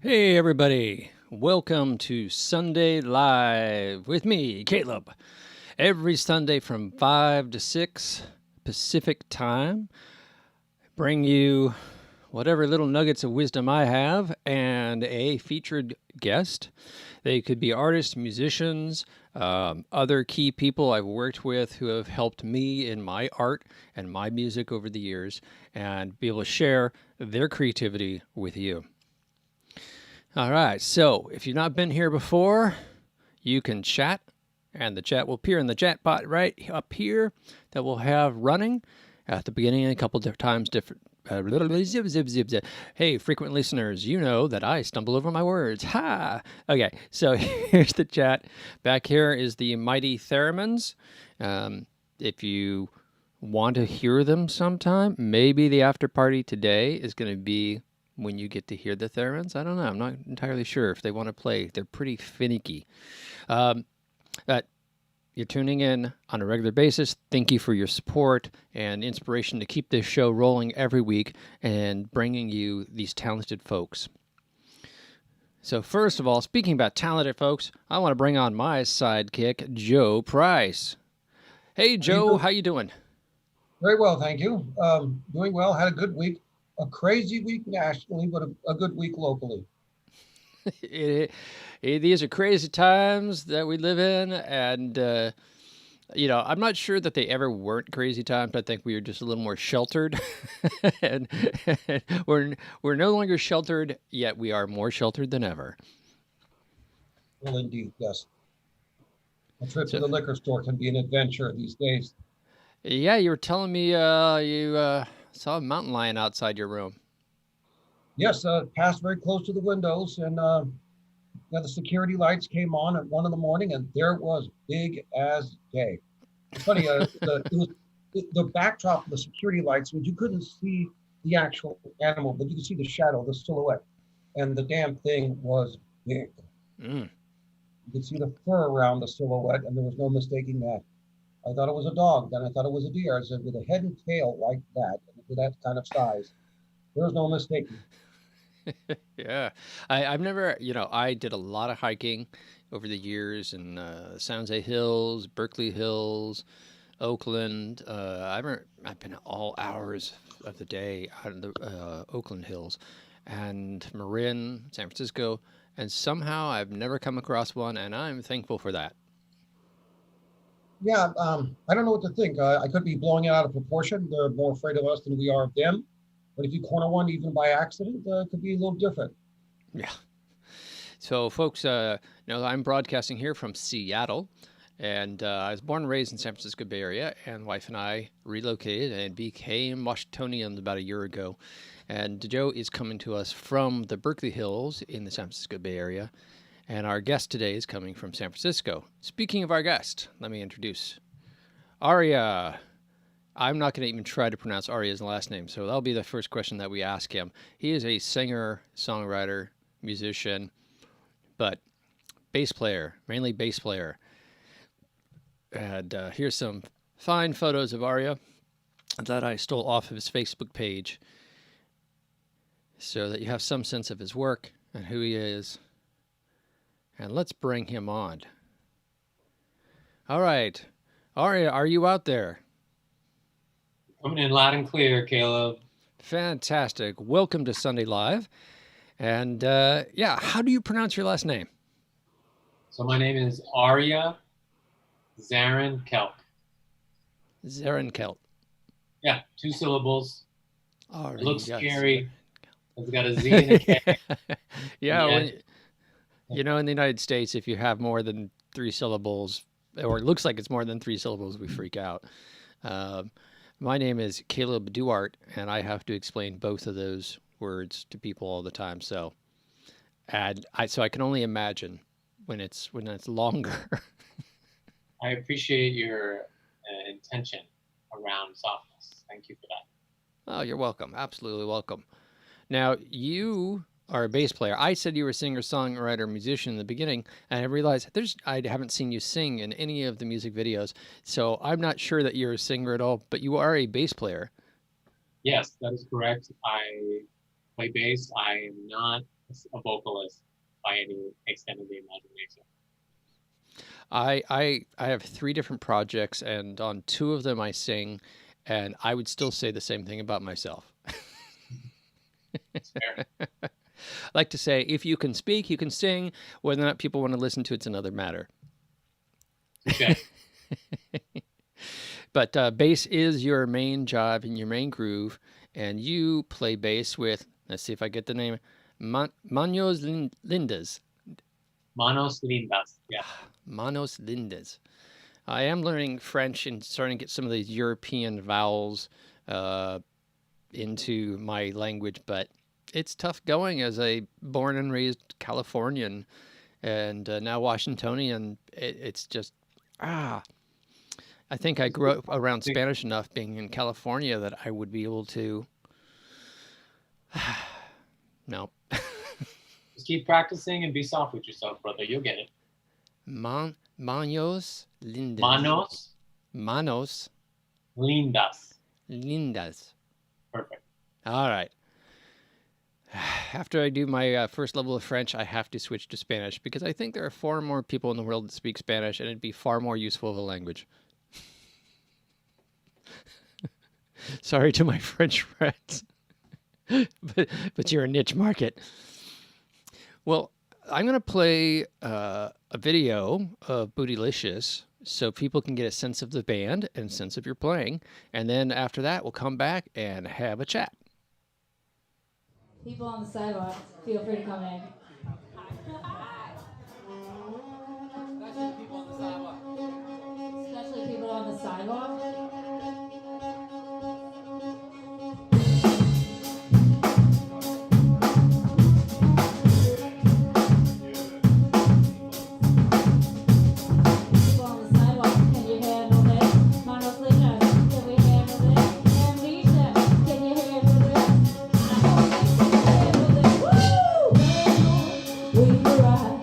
Hey, everybody. Welcome to Sunday Live with me, Caleb. Every Sunday from 5 to 6 Pacific time, bring you whatever little nuggets of wisdom I have and a featured guest. They could be artists, musicians, other key people I've worked with who have helped me in my art and my music over the years, and be able to share their creativity with you. All right, so if you've not been here before, you can chat, and the chat will appear in the chat bot right up here that we'll have running at the beginning and a couple of times different. Hey, frequent listeners, you know that I stumble over my words. Ha! Okay, so here's the chat. Back here is the mighty theremins. If you want to hear them sometime, maybe the after party today is going to be when you get to hear the theremins. I don't know. I'm not entirely sure if they want to play. They're pretty finicky. But you're tuning in on a regular basis. Thank you for your support and inspiration to keep this show rolling every week and bringing you these talented folks. So first of all, speaking about talented folks, I want to bring on my sidekick, Joe Price. Hey, Joe, how you doing? Very well, thank you. Doing well. Had a good week. A crazy week nationally, but a good week locally. These are crazy times that we live in, and I'm not sure that they ever weren't crazy times. I think we were just a little more sheltered, and we're no longer sheltered, yet we are more sheltered than ever. Well, indeed, yes. A trip to the liquor store can be an adventure these days. Yeah, you were telling me you saw a mountain lion outside your room. Yes, passed very close to the windows, and the security lights came on at 1 a.m, and there it was, big as day. It's funny, the backdrop of the security lights means you couldn't see the actual animal, but you could see the shadow, the silhouette, and the damn thing was big. You could see the fur around the silhouette, and there was no mistaking that. I thought it was a dog, then I thought it was a deer. I said, with a head and tail like that, with that kind of size, there's no mistaking. Yeah, I've never, I did a lot of hiking over the years in San Jose Hills, Berkeley Hills, Oakland. I've been all hours of the day out in the Oakland Hills, and Marin, San Francisco, and somehow I've never come across one, and I'm thankful for that. Yeah, I don't know what to think. I could be blowing it out of proportion. They're more afraid of us than we are of them. But if you corner one, even by accident, it could be a little different. Yeah. So, folks, I'm broadcasting here from Seattle, and I was born and raised in San Francisco Bay Area, and wife and I relocated and became Washingtonians about a year ago. And Joe is coming to us from the Berkeley Hills in the San Francisco Bay Area, and our guest today is coming from San Francisco. Speaking of our guest, let me introduce Arya. I'm not going to even try to pronounce Arya's last name, so that'll be the first question that we ask him. He is a singer, songwriter, musician, but bass player, mainly bass player. And here's some fine photos of Arya that I stole off of his Facebook page so that you have some sense of his work and who he is. And let's bring him on. All right. Arya, are you out there? Coming in loud and clear, Caleb. Fantastic. Welcome to Sunday Live. And how do you pronounce your last name? So my name is Arya Zarrinkelk. Zarrinkelk. Yeah, 2 syllables. Arya, it looks scary. It's got a Z and a K. Yeah, in the United States, if you have more than 3 syllables, or it looks like it's more than 3 syllables, we freak out. My name is Kalib Duarte, and I have to explain both of those words to people all the time. So, so I can only imagine when it's longer. I appreciate your intention around softness. Thank you for that. Oh, you're welcome. Absolutely welcome. Now, you are a bass player. I said you were a singer, songwriter, musician in the beginning, and I realized I haven't seen you sing in any of the music videos, so I'm not sure that you're a singer at all, but you are a bass player. Yes, that is correct. I play bass. I am not a vocalist by any extent of the imagination. I have 3 different projects, and on 2 of them I sing, and I would still say the same thing about myself. It's fair. I like to say, if you can speak, you can sing. Whether or not people want to listen to it's another matter. Okay. But bass is your main job and your main groove, and you play bass with, let's see if I get the name, Manos Lindas. Manos lindas. Yeah. Manos Lindas. I am learning French and starting to get some of these European vowels into my language, but it's tough going as a born and raised Californian and now Washingtonian. It's just, I think I grew up around Spanish enough being in California that I would be able to. No. Just keep practicing and be soft with yourself, brother. You'll get it. Manos lindas. Manos Lindas. lindas. Perfect. All right. After I do my first level of French, I have to switch to Spanish because I think there are far more people in the world that speak Spanish, and it'd be far more useful of a language. Sorry to my French friends, but you're a niche market. Well, I'm going to play a video of Bootylicious so people can get a sense of the band and sense of your playing. And then after that, we'll come back and have a chat. People on the sidewalk, feel free to come in. Especially people on the sidewalk. Especially people on the sidewalk. We rise.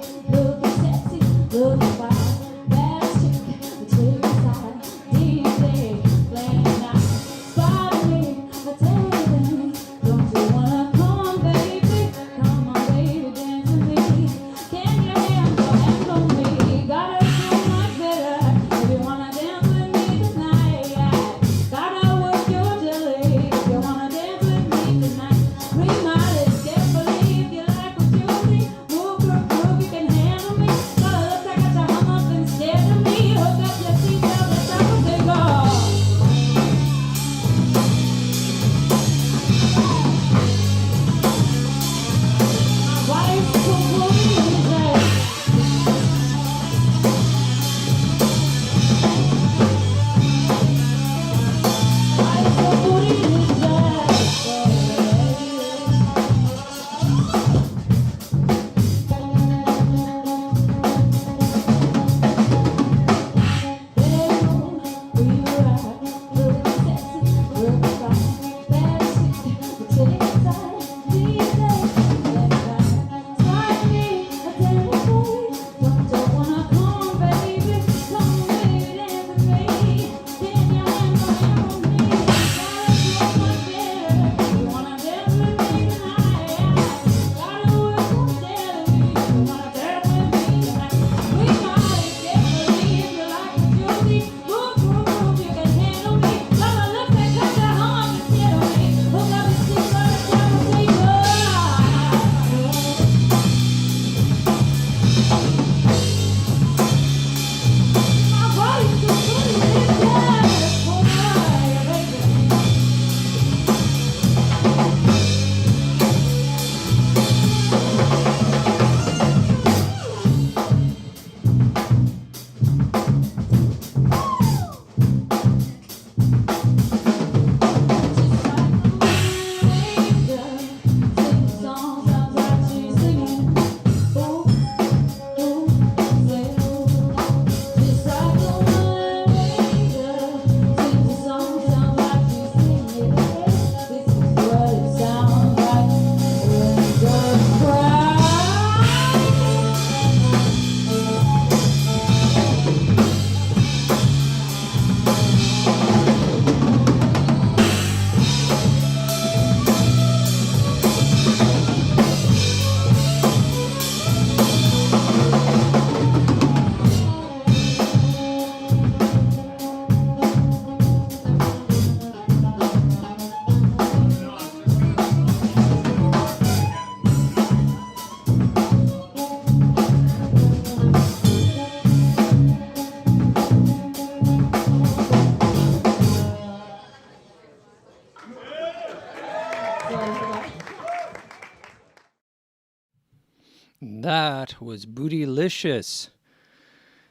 That was Bootylicious.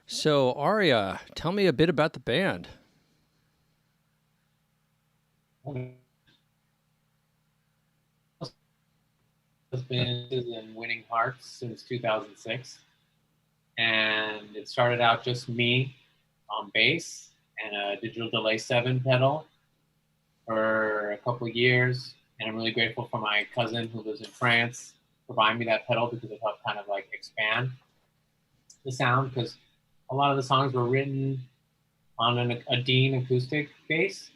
So, Arya, tell me a bit about the band. Has been in winning hearts since 2006, and it started out just me on bass and a digital delay 7 pedal for a couple of years. And I'm really grateful for my cousin who lives in France for buying me that pedal because it helped kind of like expand the sound, because a lot of the songs were written on a Dean acoustic bass.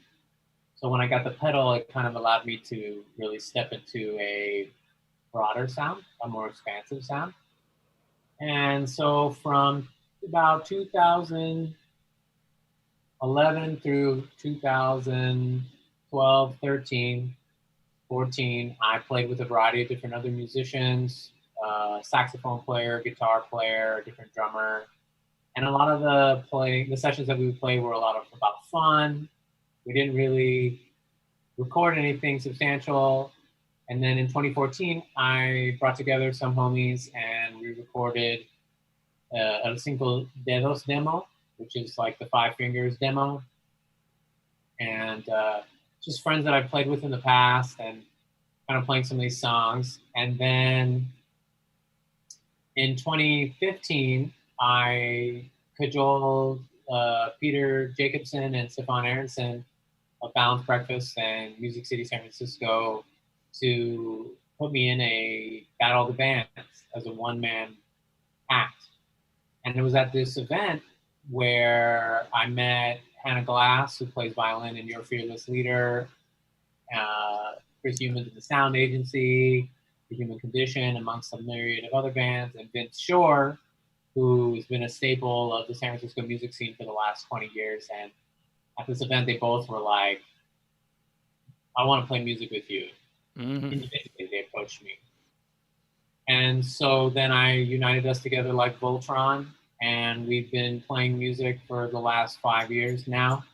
So when I got the pedal, it kind of allowed me to really step into a broader sound, a more expansive sound. And so from about 2011 through 2012, 13, 14, I played with a variety of different other musicians, saxophone player, guitar player, different drummer. And a lot of the sessions that we would play were a lot of about fun. We didn't really record anything substantial. And then in 2014, I brought together some homies and we recorded El Cinco Dedos demo, which is like the 5 Fingers demo. And just friends that I've played with in the past and kind of playing some of these songs. And then in 2015, I cajoled Peter Jacobson and Stefan Aronson of Balanced Breakfast and Music City San Francisco to put me in a Battle of the Bands as a one-man act. And it was at this event where I met Hannah Glass, who plays violin in Your Fearless Leader, Chris Humans of the Sound Agency, The Human Condition, amongst a myriad of other bands, and Vince Shore, who's been a staple of the San Francisco music scene for the last 20 years. And at this event, they both were like, I want to play music with you. Individually, they approached me. And so then I united us together like Voltron, and we've been playing music for the last 5 years now.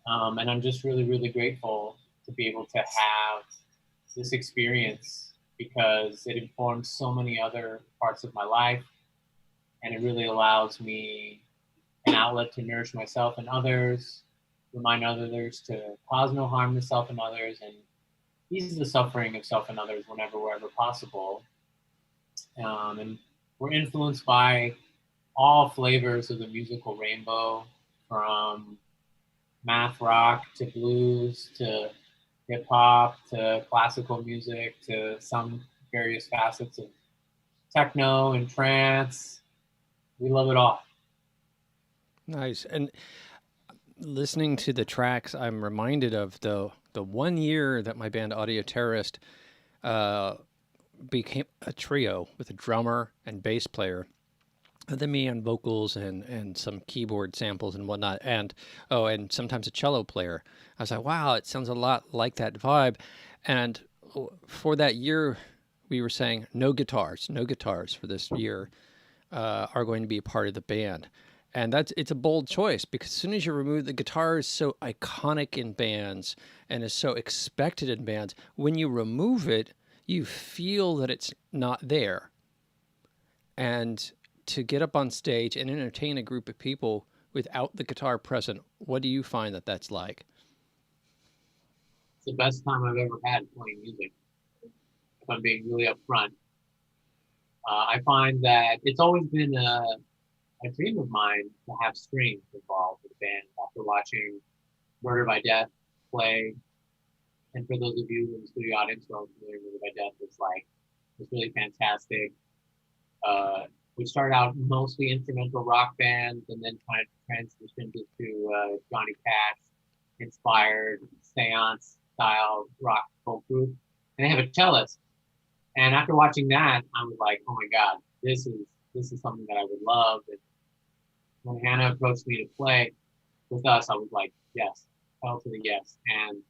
And I'm just really, really grateful to be able to have this experience because it informs so many other parts of my life. And it really allows me an outlet to nourish myself and others, remind others to cause no harm to self and others, and ease the suffering of self and others wherever possible. And we're influenced by all flavors of the musical rainbow, from math rock to blues to hip hop to classical music to some various facets of techno and trance. We love it all. Nice. And listening to the tracks, I'm reminded of the 1 year that my band Audio Terrorist became a trio with a drummer and bass player, and then me on vocals and some keyboard samples and whatnot, and sometimes a cello player. I was like, wow, it sounds a lot like that vibe. And for that year, we were saying no guitars for this year are going to be a part of the band. And it's a bold choice, because as soon as you remove the guitar, is so iconic in bands and is so expected in bands. When you remove it, you feel that it's not there. And to get up on stage and entertain a group of people without the guitar present, what do you find that that's like? It's the best time I've ever had playing music, if I'm being really upfront. I find that it's always been a dream of mine to have strings involved with the band after watching Murder by Death play. And for those of you in the studio audience who are familiar with Murder by Death, it's really fantastic. We started out mostly instrumental rock bands and then kind of transitioned into Johnny Cash inspired seance style rock folk group. And they have a cellist. And after watching that, I was like, oh my God, this is something that I would love. And when Hannah approached me to play with us, I was like, yes, hell to the yes. And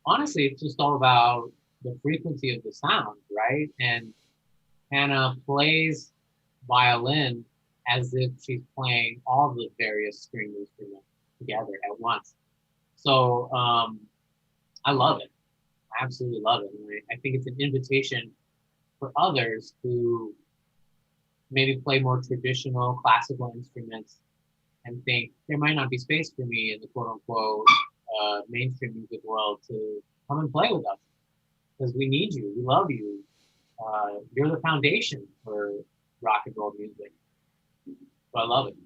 honestly, it's just all about the frequency of the sound, right? And Hannah plays violin as if she's playing all the various string instruments together at once. So I love it. I absolutely love it. And I think it's an invitation for others who maybe play more traditional classical instruments and think there might not be space for me in the quote unquote mainstream music world to come and play with us because we need you, we love you. You're the foundation for rock and roll music. So I love it.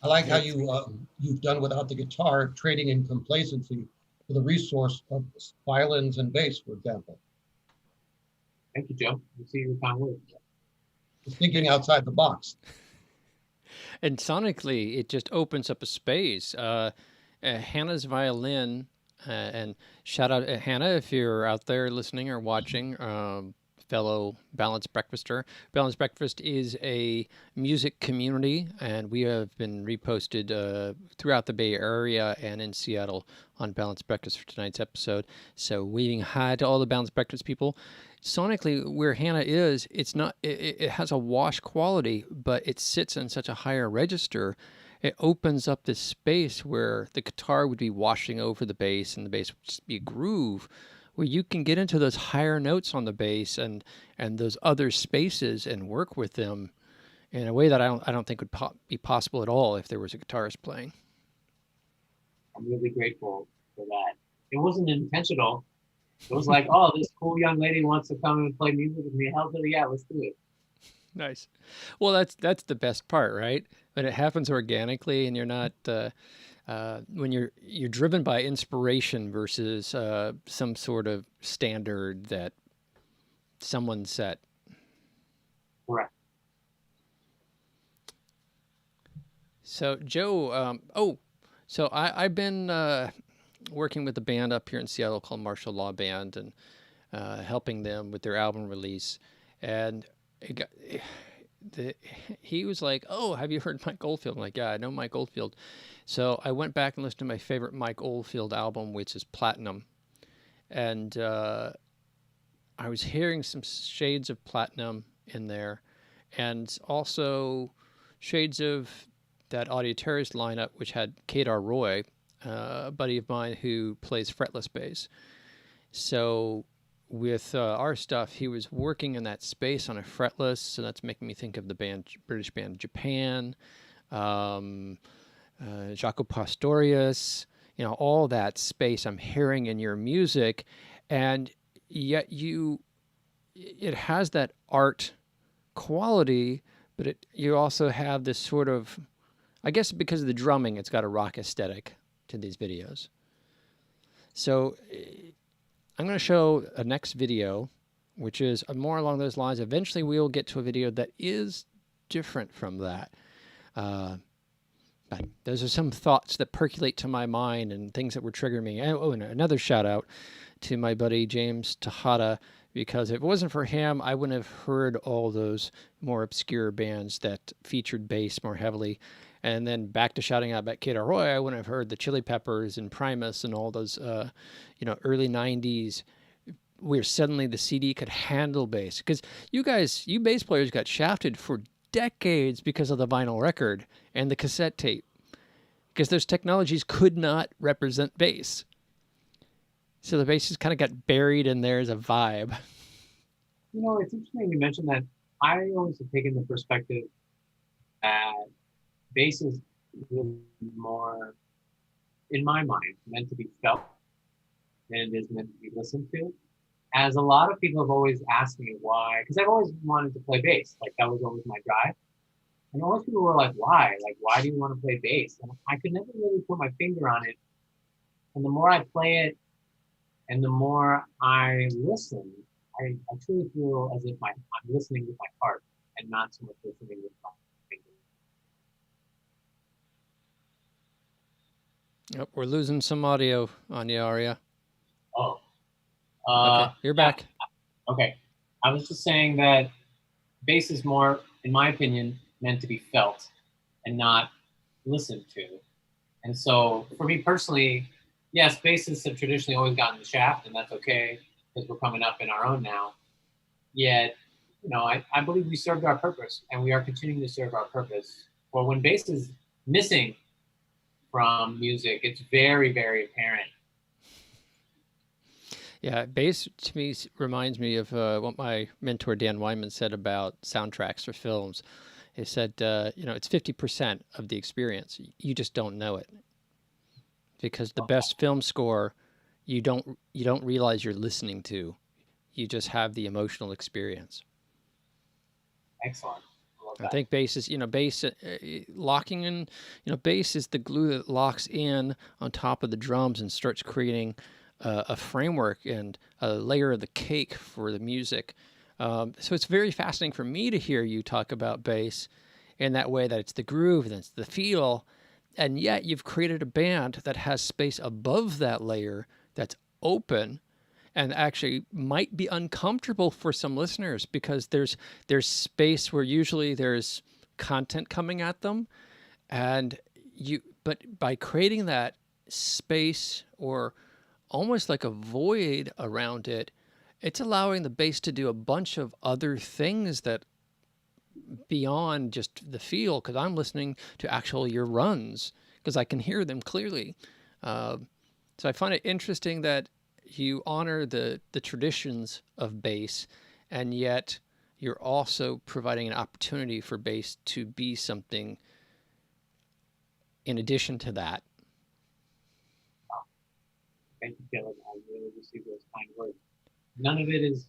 I like how you've done without the guitar, trading in complacency for the resource of violins and bass, for example. Thank you, Joe. You see your kind words. Just thinking outside the box. And sonically, it just opens up a space. Hannah's violin, and shout out Hannah if you're out there listening or watching, fellow Balanced Breakfaster. Balanced Breakfast is a music community, and we have been reposted throughout the Bay Area and in Seattle on Balanced Breakfast for tonight's episode. So waving hi to all the Balanced Breakfast people. Sonically, where Hannah is, it's not. It has a wash quality, but it sits in such a higher register. It opens up this space where the guitar would be washing over the bass, and the bass would just be a groove, where you can get into those higher notes on the bass and those other spaces and work with them in a way that I don't think would be possible at all if there was a guitarist playing. I'm really grateful for that. It wasn't intentional. It was like, oh, this cool young lady wants to come and play music with me. Hell yeah, let's do it. Nice. Well, that's the best part, right? When it happens organically and you're not when you're driven by inspiration versus some sort of standard that someone set. Correct. So Joe, so I've been working with a band up here in Seattle called Martial Law Band and helping them with their album release. And he was like, oh, have you heard Mike Oldfield? I'm like, yeah, I know Mike Oldfield. So I went back and listened to my favorite Mike Oldfield album, which is Platinum. And I was hearing some shades of Platinum in there and also shades of that Audio Terrorist lineup, which had Kedar Roy, a buddy of mine who plays fretless bass. So with our stuff, he was working in that space on a fretless, so that's making me think of the British band Japan, Jaco Pastorius, all that space I'm hearing in your music, and yet it has that art quality, but you also have this sort of, I guess because of the drumming, it's got a rock aesthetic to these videos. So I'm going to show a next video, which is more along those lines. Eventually, we'll get to a video that is different from that. But those are some thoughts that percolate to my mind and things that were triggering me. Oh, and another shout out to my buddy James Tejada, because if it wasn't for him, I wouldn't have heard all those more obscure bands that featured bass more heavily. And then back to shouting out about Kid Roy, I wouldn't have heard the Chili Peppers and Primus and all those, early 90s where suddenly the CD could handle bass. Because you bass players got shafted for decades because of the vinyl record and the cassette tape. Because those technologies could not represent bass. So the bass just kind of got buried in there as a vibe. It's interesting you mentioned that. I always have taken the perspective that bass is really more, in my mind, meant to be felt than it is meant to be listened to. As a lot of people have always asked me why, because I've always wanted to play bass. Like, that was always my drive. And most people were like, why? Like, why do you want to play bass? And I could never really put my finger on it. And the more I play it and the more I listen, I truly feel as if I'm listening with my heart and not so much listening with my fingers. Yep, we're losing some audio on you, Arya. Oh. Okay, you're back. Okay. I was just saying that bass is more, in my opinion, meant to be felt and not listened to. And so for me personally, yes, bassists have traditionally always gotten the shaft, and that's okay because we're coming up in our own now. Yet, I believe we served our purpose, and we are continuing to serve our purpose. Well, when bass is missing from music, it's very, very apparent. Yeah, bass to me reminds me of what my mentor Dan Wyman said about soundtracks for films. He said, it's 50% of the experience. You just don't know it, because the best film score, you don't realize you're listening to. You just have the emotional experience. Excellent. I love I that. think bass is, bass locking in, bass is the glue that locks in on top of the drums and starts creating a framework and a layer of the cake for the music. So it's very fascinating for me to hear you talk about bass in that way, that it's the groove and it's the feel, and yet you've created a band that has space above that layer that's open and actually might be uncomfortable for some listeners, because there's space where usually there's content coming at them, but by creating that space, or almost like a void around it, it's allowing the bass to do a bunch of other things that beyond just the feel, because I'm listening to actual your runs because I can hear them clearly. So I find it interesting that you honor the traditions of bass, and yet you're also providing an opportunity for bass to be something in addition to that. Thank you, Caleb. I really received those kind words. None of it is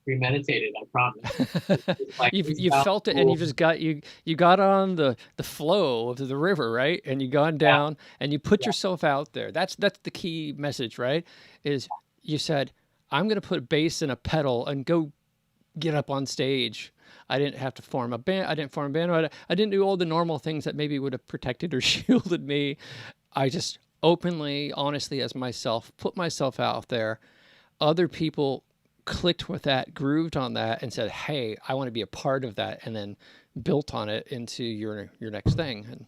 premeditated, I promise. It's like, You felt it, and you got on the flow of the river, right? And you gone down, and you put yourself out there. That's the key message, right? Is you said, I'm going to put bass in a pedal and go get up on stage. I didn't have to form a band. I didn't form a band. I didn't do all the normal things that maybe would have protected or shielded me. I just openly, honestly, as myself, put myself out there. Other people clicked with that, grooved on that, and said, hey, I want to be a part of that, and then built on it into your next thing. And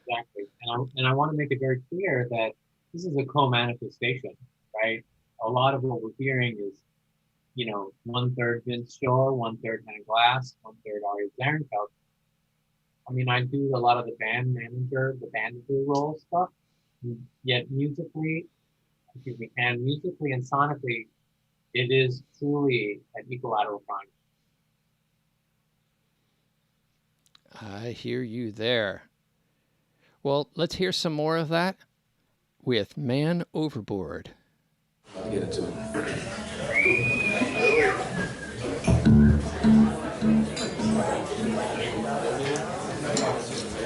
exactly. And I want to make it very clear that this is a co-manifestation, right? A lot of what we're hearing is, 1/3 Vince Shore, 1/3 Hannah Glass, 1/3 Arya Zarrinkelk. I mean, I do a lot of the band manager role stuff, yet musically and sonically, it is truly an equilateral triangle. I hear you there. Well, let's hear some more of that with Man Overboard. I'll get into it.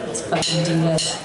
Let's fucking do this.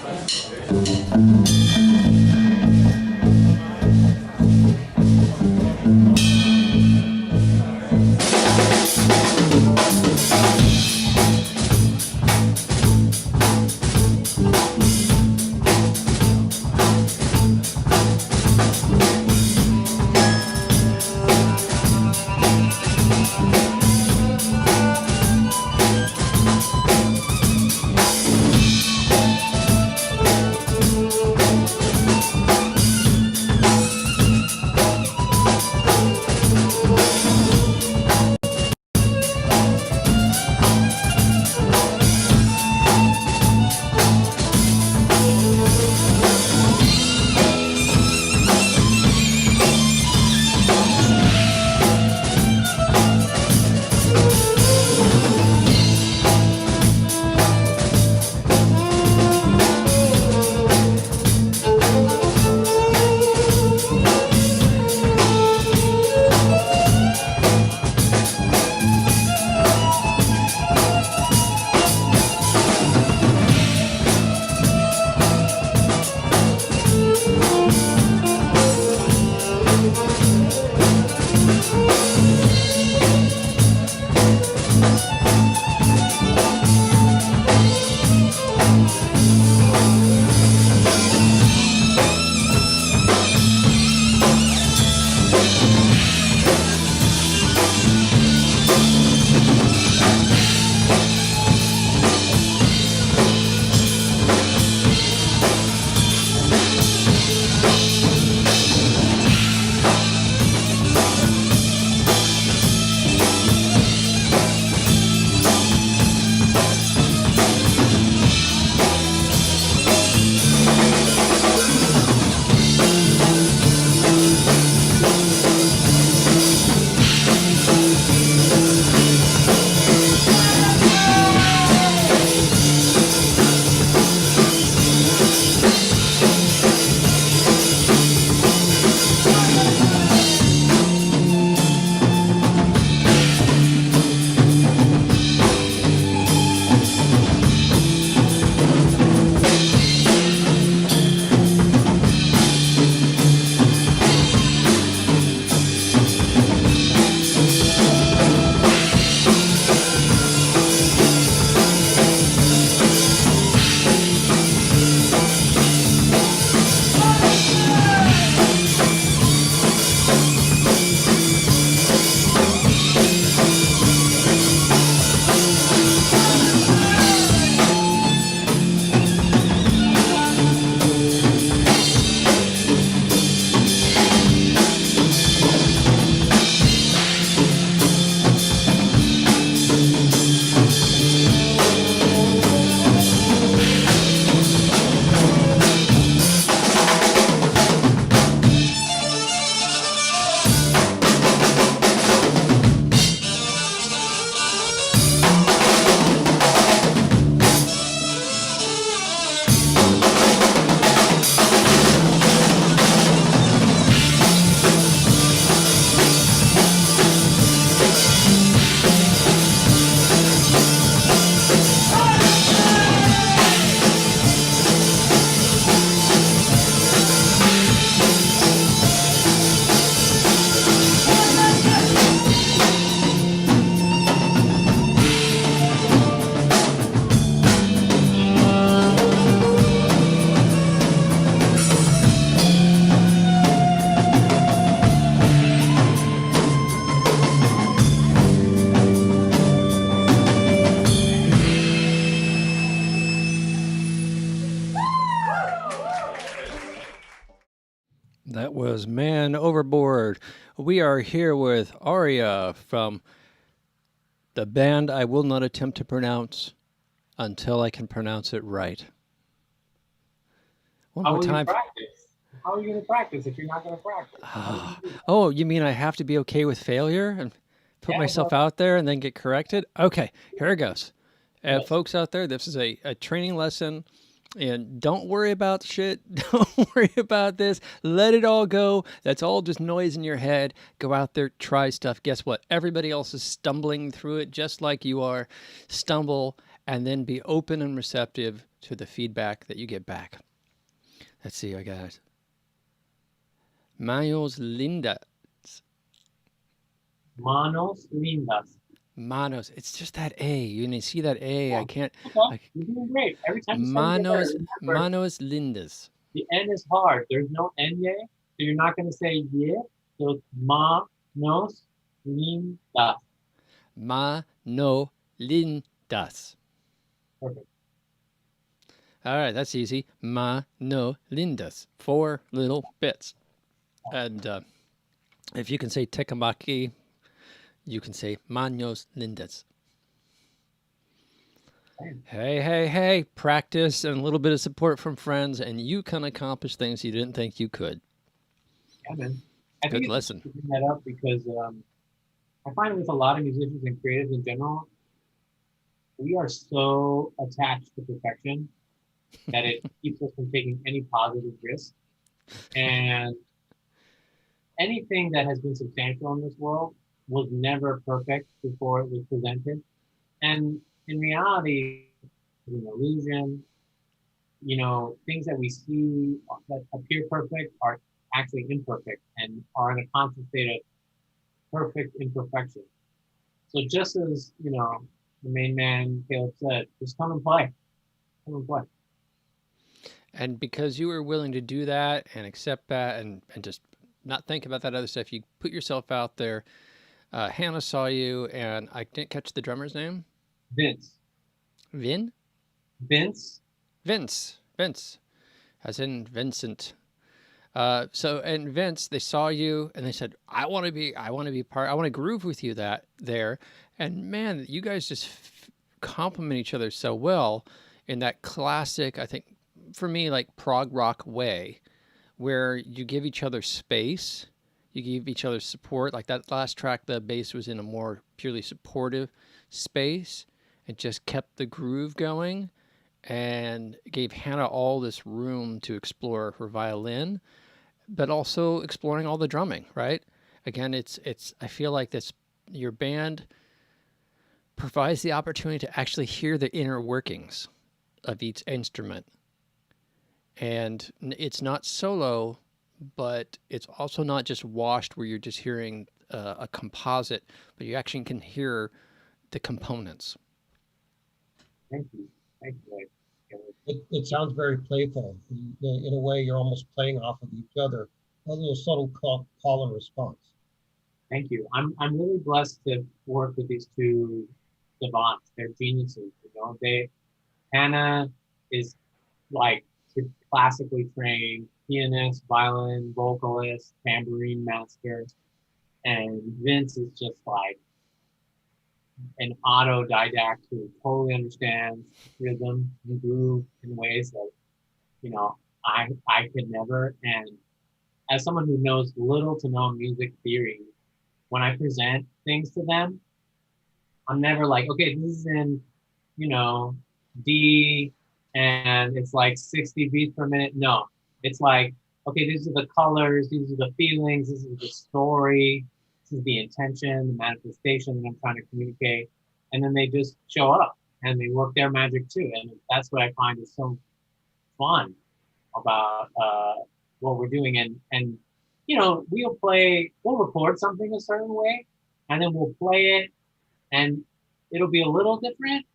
was Man Overboard. We are here with Arya from the band I will not attempt to pronounce until I can pronounce it right. One How more will you time. practice? How are you going to practice if you're not going to practice? Oh, you mean I have to be okay with failure and put Yeah, myself well- out there and then get corrected? Okay, here it goes. Yes. Folks out there, this is a training lesson. And don't worry about shit. Don't worry about this. Let it all go. That's all just noise in your head. Go out there, try stuff. Guess what? Everybody else is stumbling through it just like you are. Stumble and then be open and receptive to the feedback that you get back. Let's see, I got Manos Linda. Manos lindas. Manos. It's just that A. You see that A. Yeah. I can't. Okay, you're doing great. Every time you say it, Manos, remember, Manos Lindas. the N is hard. There's no N yet, so you're not going to say yeah. So it's manos lindas. Mano Lindas. Perfect. All right, that's easy. Mano Lindas. 4 little bits. And if you can say tekamaki, you can say manos lindas. Hey. Practice and a little bit of support from friends, and you can accomplish things you didn't think you could. Yeah, man. I Good think lesson. it's bring that up because I find with a lot of musicians and creatives in general, we are so attached to perfection that it keeps us from taking any positive risk. And anything that has been substantial in this world was never perfect before it was presented. And in reality, it's an illusion. You know, things that we see that appear perfect are actually imperfect and are in a constant state of perfect imperfection. So just as, you know, the main man Caleb said, just come and play. Come and play. And because you were willing to do that and accept that and just not think about that other stuff, you put yourself out there. Hannah saw you, and I didn't catch the drummer's name. Vince. Vince, as in Vincent. And Vince, they saw you and they said, I want to be part, I want to groove with you there. And man, you guys just complement each other so well in that classic, I think for me, like prog rock way, where you give each other space, you give each other support. Like that last track, the bass was in a more purely supportive space. It just kept the groove going and gave Hannah all this room to explore her violin, but also exploring all the drumming, right? Again, it's I feel like your band provides the opportunity to actually hear the inner workings of each instrument. And it's not solo, but it's also not just washed where you're just hearing a composite, but you actually can hear the components. Thank you. Thank you. It sounds very playful. In a way, you're almost playing off of each other. A little subtle call and response. Thank you. I'm really blessed to work with these two savants. They're geniuses. You know, Hannah is like classically trained pianist, violin, vocalist, tambourine master, and Vince is just like an autodidact who totally understands rhythm and groove in ways that, you know, I could never. And as someone who knows little to no music theory, when I present things to them, I'm never like, okay, this is in, you know, D and it's like 60 beats per minute. No, it's like, okay, these are the colors, these are the feelings, this is the story, this is the intention, the manifestation that I'm trying to communicate. And then they just show up and they work their magic too. And that's what I find is so fun about what we're doing. And you know, we'll record something a certain way and then we'll play it and it'll be a little different.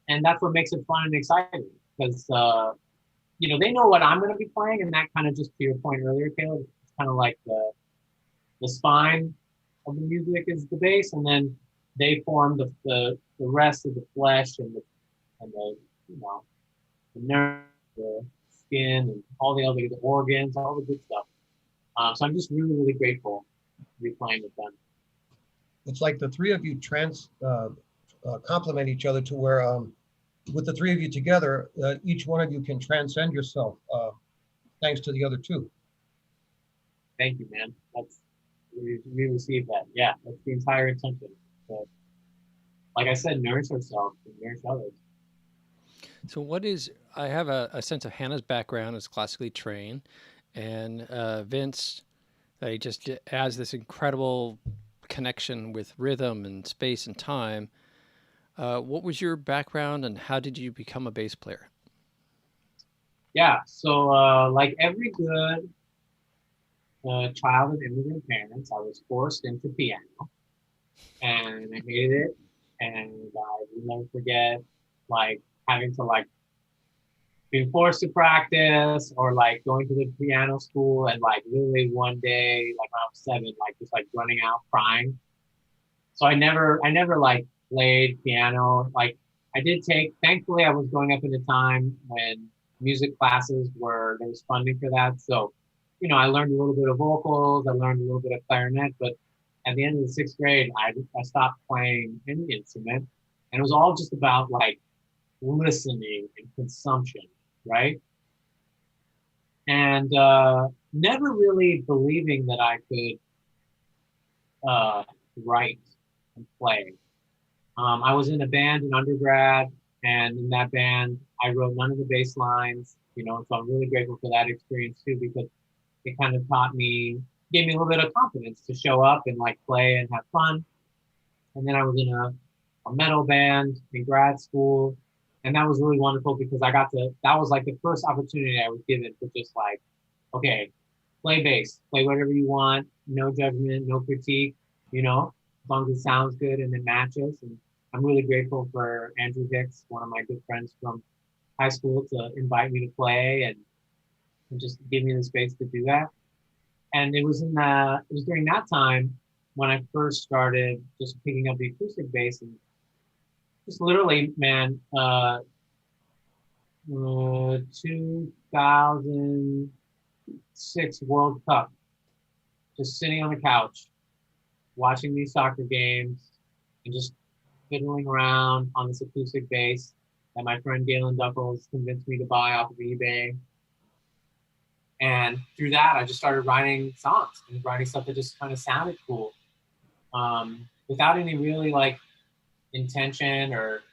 And that's what makes it fun and exciting because, you know, they know what I'm going to be playing. And that kind of just to your point earlier, Caleb, it's kind of like the spine of the music is the bass. And then they form the rest of the flesh and the you know, the nerve, the skin, and all the organs, all the good stuff. So I'm just really, really grateful to be playing with them. It's like the three of you complement each other to where, with the three of you together, each one of you can transcend yourself, thanks to the other two. Thank you, man. We received that. Yeah, that's the entire intention. So, like I said, nourish ourselves and nourish others. So I have a sense of Hannah's background as classically trained, and Vince, that he just has this incredible connection with rhythm and space and time. What was your background, and how did you become a bass player? Yeah, so like every good child of immigrant parents, I was forced into piano, and I hated it, and I will never forget like having to like being forced to practice or like going to the piano school and like literally one day like when I was 7 like just like running out crying. So I never like played piano. Like I did thankfully I was growing up in a time when music classes there was funding for that. So, I learned a little bit of vocals, I learned a little bit of clarinet, but at the end of the 6th grade, I stopped playing any instrument. And it was all just about like listening and consumption, right? And never really believing that I could write and play. I was in a band in undergrad, and in that band, I wrote none of the bass lines, so I'm really grateful for that experience too, because it kind of gave me a little bit of confidence to show up and like play and have fun. And then I was in a metal band in grad school, and that was really wonderful because that was like the first opportunity I was given to just like, okay, play bass, play whatever you want, no judgment, no critique, as long as it sounds good and it matches. And I'm really grateful for Andrew Hicks, one of my good friends from high school, to invite me to play and just give me the space to do that. And it was during that time when I first started just picking up the acoustic bass and just literally, man, 2006 World Cup, just sitting on the couch, watching these soccer games and just fiddling around on this acoustic bass that my friend Galen Duckles convinced me to buy off of eBay. And through that, I just started writing songs and writing stuff that just kind of sounded cool, without any really like intention or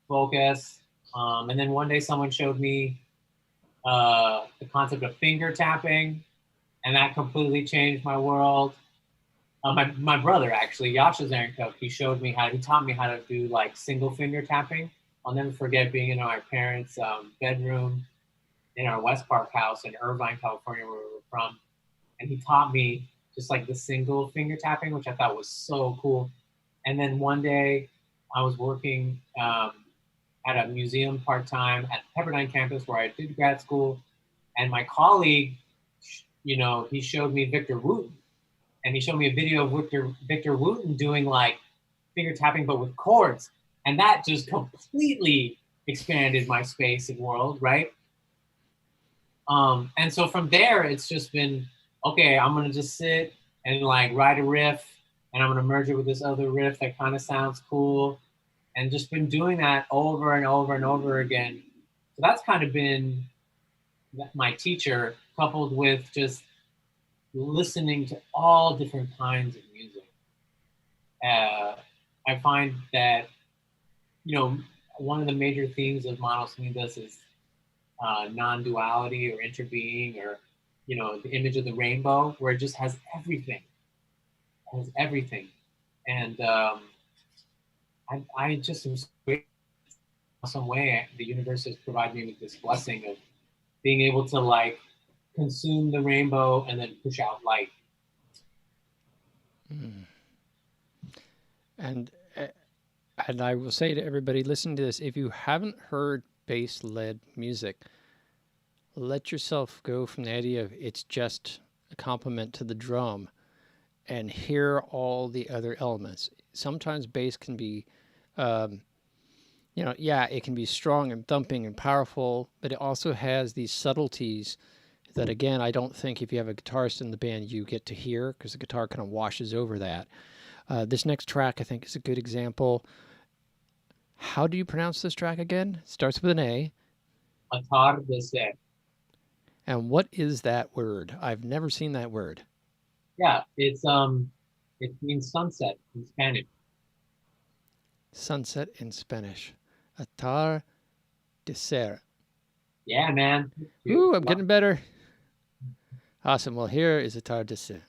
focus. And then one day someone showed me the concept of finger tapping, and that completely changed my world. My brother, actually, Arya Zarrinkelk, he taught me how to do like single finger tapping. I'll never forget being in our parents' bedroom in our West Park house in Irvine, California, where we were from. And he taught me just like the single finger tapping, which I thought was so cool. And then one day I was working at a museum part-time at Pepperdine campus where I did grad school. And my colleague, he showed me Victor Wooten. And he showed me a video of Victor Wooten doing like finger tapping, but with chords. And that just completely expanded my space and world, right? And so from there, it's just been, okay, I'm going to just sit and like write a riff, and I'm going to merge it with this other riff that kind of sounds cool. And just been doing that over and over and over again. So that's kind of been my teacher, coupled with just listening to all different kinds of music. I find that, one of the major themes of Manos Lindas is non-duality or interbeing, or the image of the rainbow, where it just has everything. And I just am so grateful. In some way the universe has provided me with this blessing of being able to like consume the rainbow and then push out light. And I will say to everybody listening to this, if you haven't heard bass-led music, let yourself go from the idea of it's just a complement to the drum and hear all the other elements. Sometimes bass can be, it can be strong and thumping and powerful, but it also has these subtleties that, again, I don't think if you have a guitarist in the band, you get to hear, because the guitar kind of washes over that. This next track, I think, is a good example. How do you pronounce this track again? It starts with an A. Atardecer. And what is that word? I've never seen that word. Yeah, it means sunset in Spanish. Sunset in Spanish. Atardecer. Yeah, man. Ooh, I'm getting better. Awesome. Well, here is Atardecer.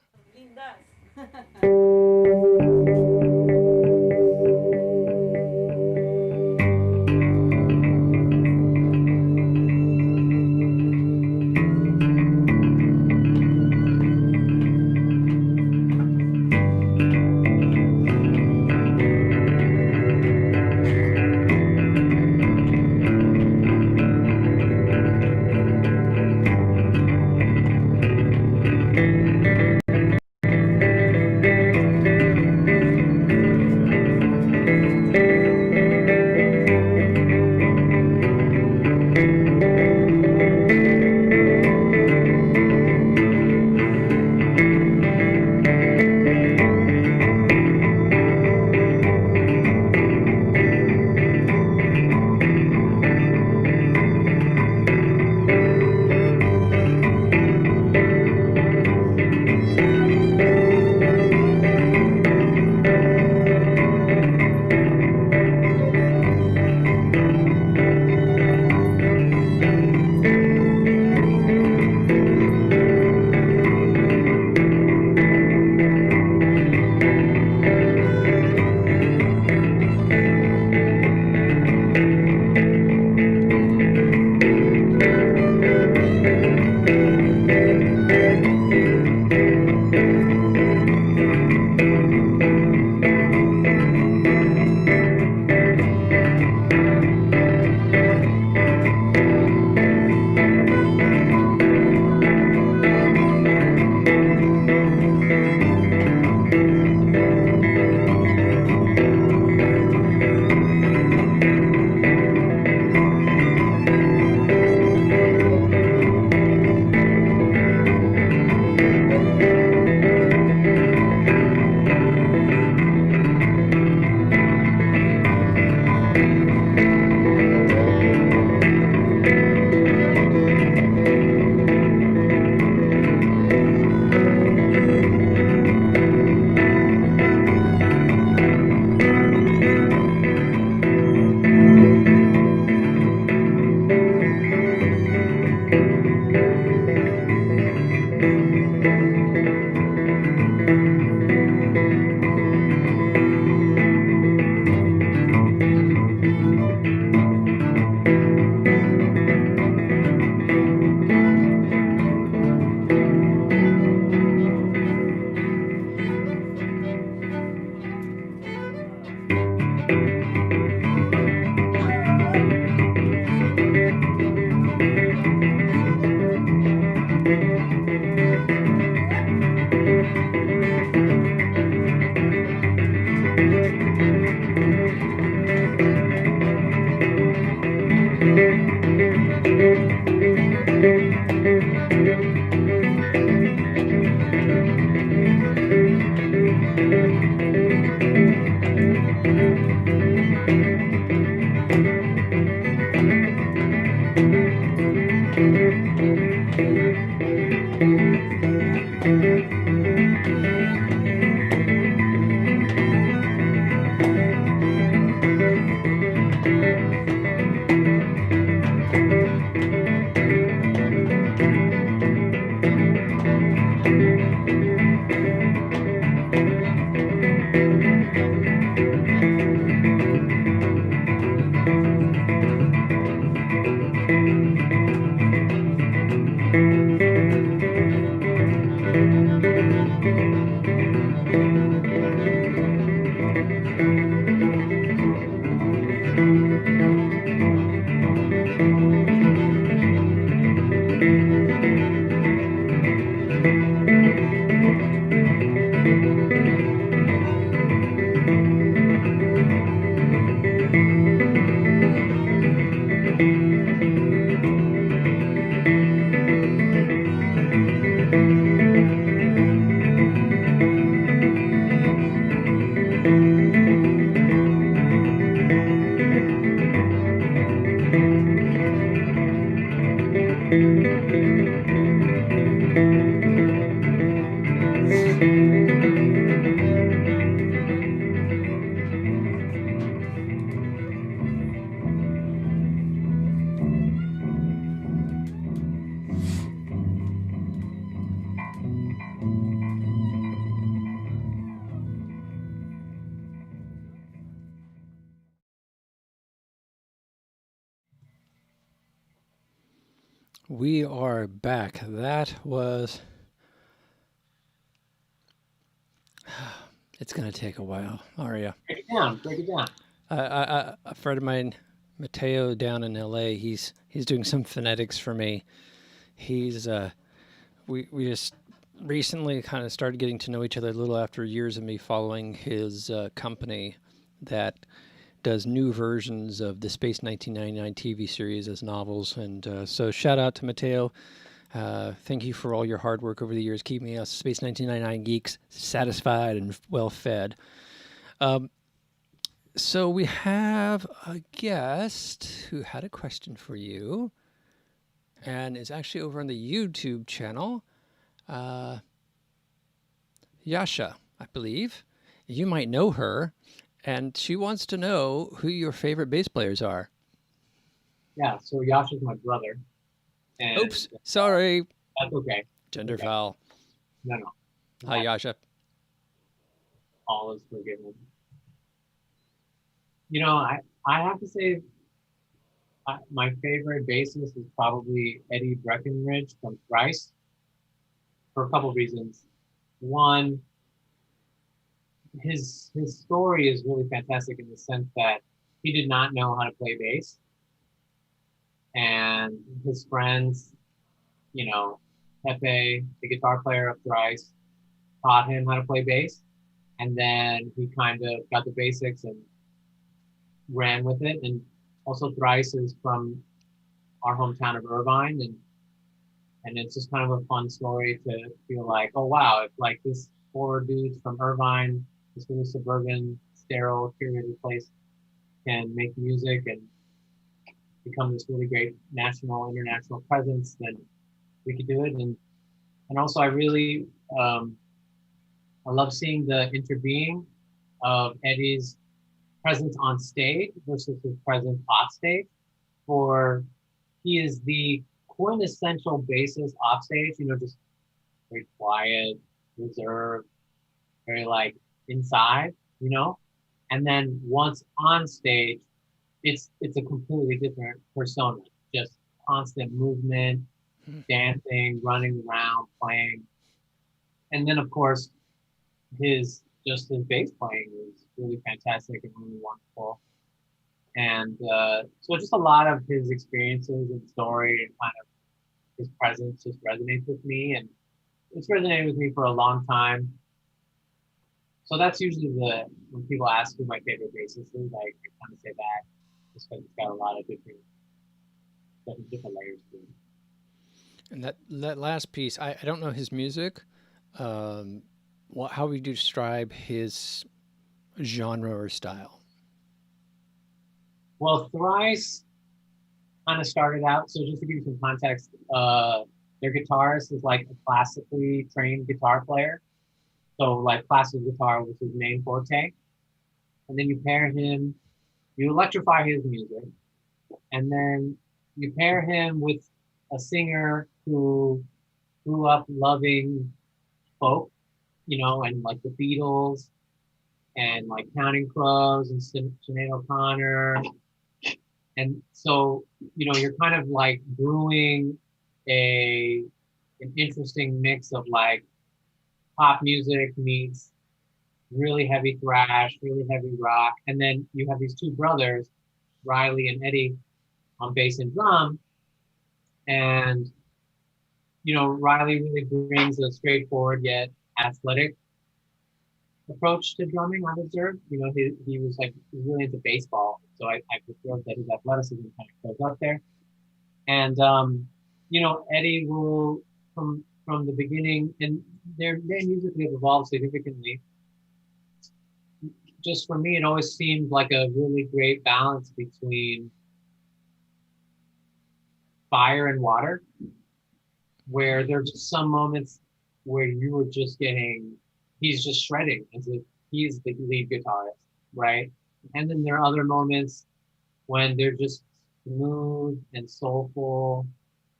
We are back. That was. It's going to take a while, Arya. Break it down. Break it down. A friend of mine, Mateo, down in LA, he's doing some phonetics for me. He's we just recently kind of started getting to know each other a little after years of me following his company that does new versions of the Space 1999 TV series as novels. And so shout out to Mateo. Thank you for all your hard work over the years, keeping us Space 1999 geeks satisfied and well fed. So we have a guest who had a question for you and is actually over on the YouTube channel. Yasha, I believe. You might know her. And she wants to know who your favorite bass players are. Yeah, so Yasha's my brother. And Oops, sorry. That's okay. Gender Okay. foul. No. Hi, Yasha. All is forgiven. You know, I have to say, my favorite bassist is probably Eddie Breckenridge from Thrice, for a couple of reasons. One, his story is really fantastic in the sense that he did not know how to play bass, and his friends, you know, Pepe, the guitar player of Thrice, taught him how to play bass, and then he kind of got the basics and ran with it. And also Thrice is from our hometown of Irvine, and it's just kind of a fun story to feel like, oh wow, if like this four dudes from Irvine, this really suburban, sterile, curated place, can make music and become this really great national, international presence, then we could do it. And also I really, I love seeing the interbeing of Eddie's presence on stage versus his presence off stage. He is the quintessential bassist off stage, you know, just very quiet, reserved, very like inside, you know. And then once on stage, it's a completely different persona, just constant movement, dancing, running around, playing. And then of course his bass playing is really fantastic and really wonderful. And so just a lot of his experiences and story and kind of his presence just resonates with me, and it's resonated with me for a long time. So that's usually when people ask who my favorite bassist is, I kind of say that, just because it's got a lot of different layers to it. And that last piece, I don't know his music. How would you describe his genre or style? Well, Thrice kind of started out, so just to give you some context, their guitarist is like a classically trained guitar player. So like classical guitar was his main forte. And then you electrify his music, and then you pair him with a singer who grew up loving folk, you know, and like the Beatles and like Counting Crows and Sinead O'Connor. And so, you know, you're kind of like brewing an interesting mix of like pop music meets really heavy thrash, really heavy rock. And then you have these two brothers, Riley and Eddie, on bass and drum. And, you know, Riley really brings a straightforward yet athletic approach to drumming, I've observed. You know, he was really into baseball. So I observed that his athleticism kind of goes up there. And, you know, Eddie will, from the beginning, and their music has evolved significantly. Just for me, it always seemed like a really great balance between Fire and Water, where there's just some moments where you were just he's just shredding as if he's the lead guitarist, right? And then there are other moments when they're just smooth and soulful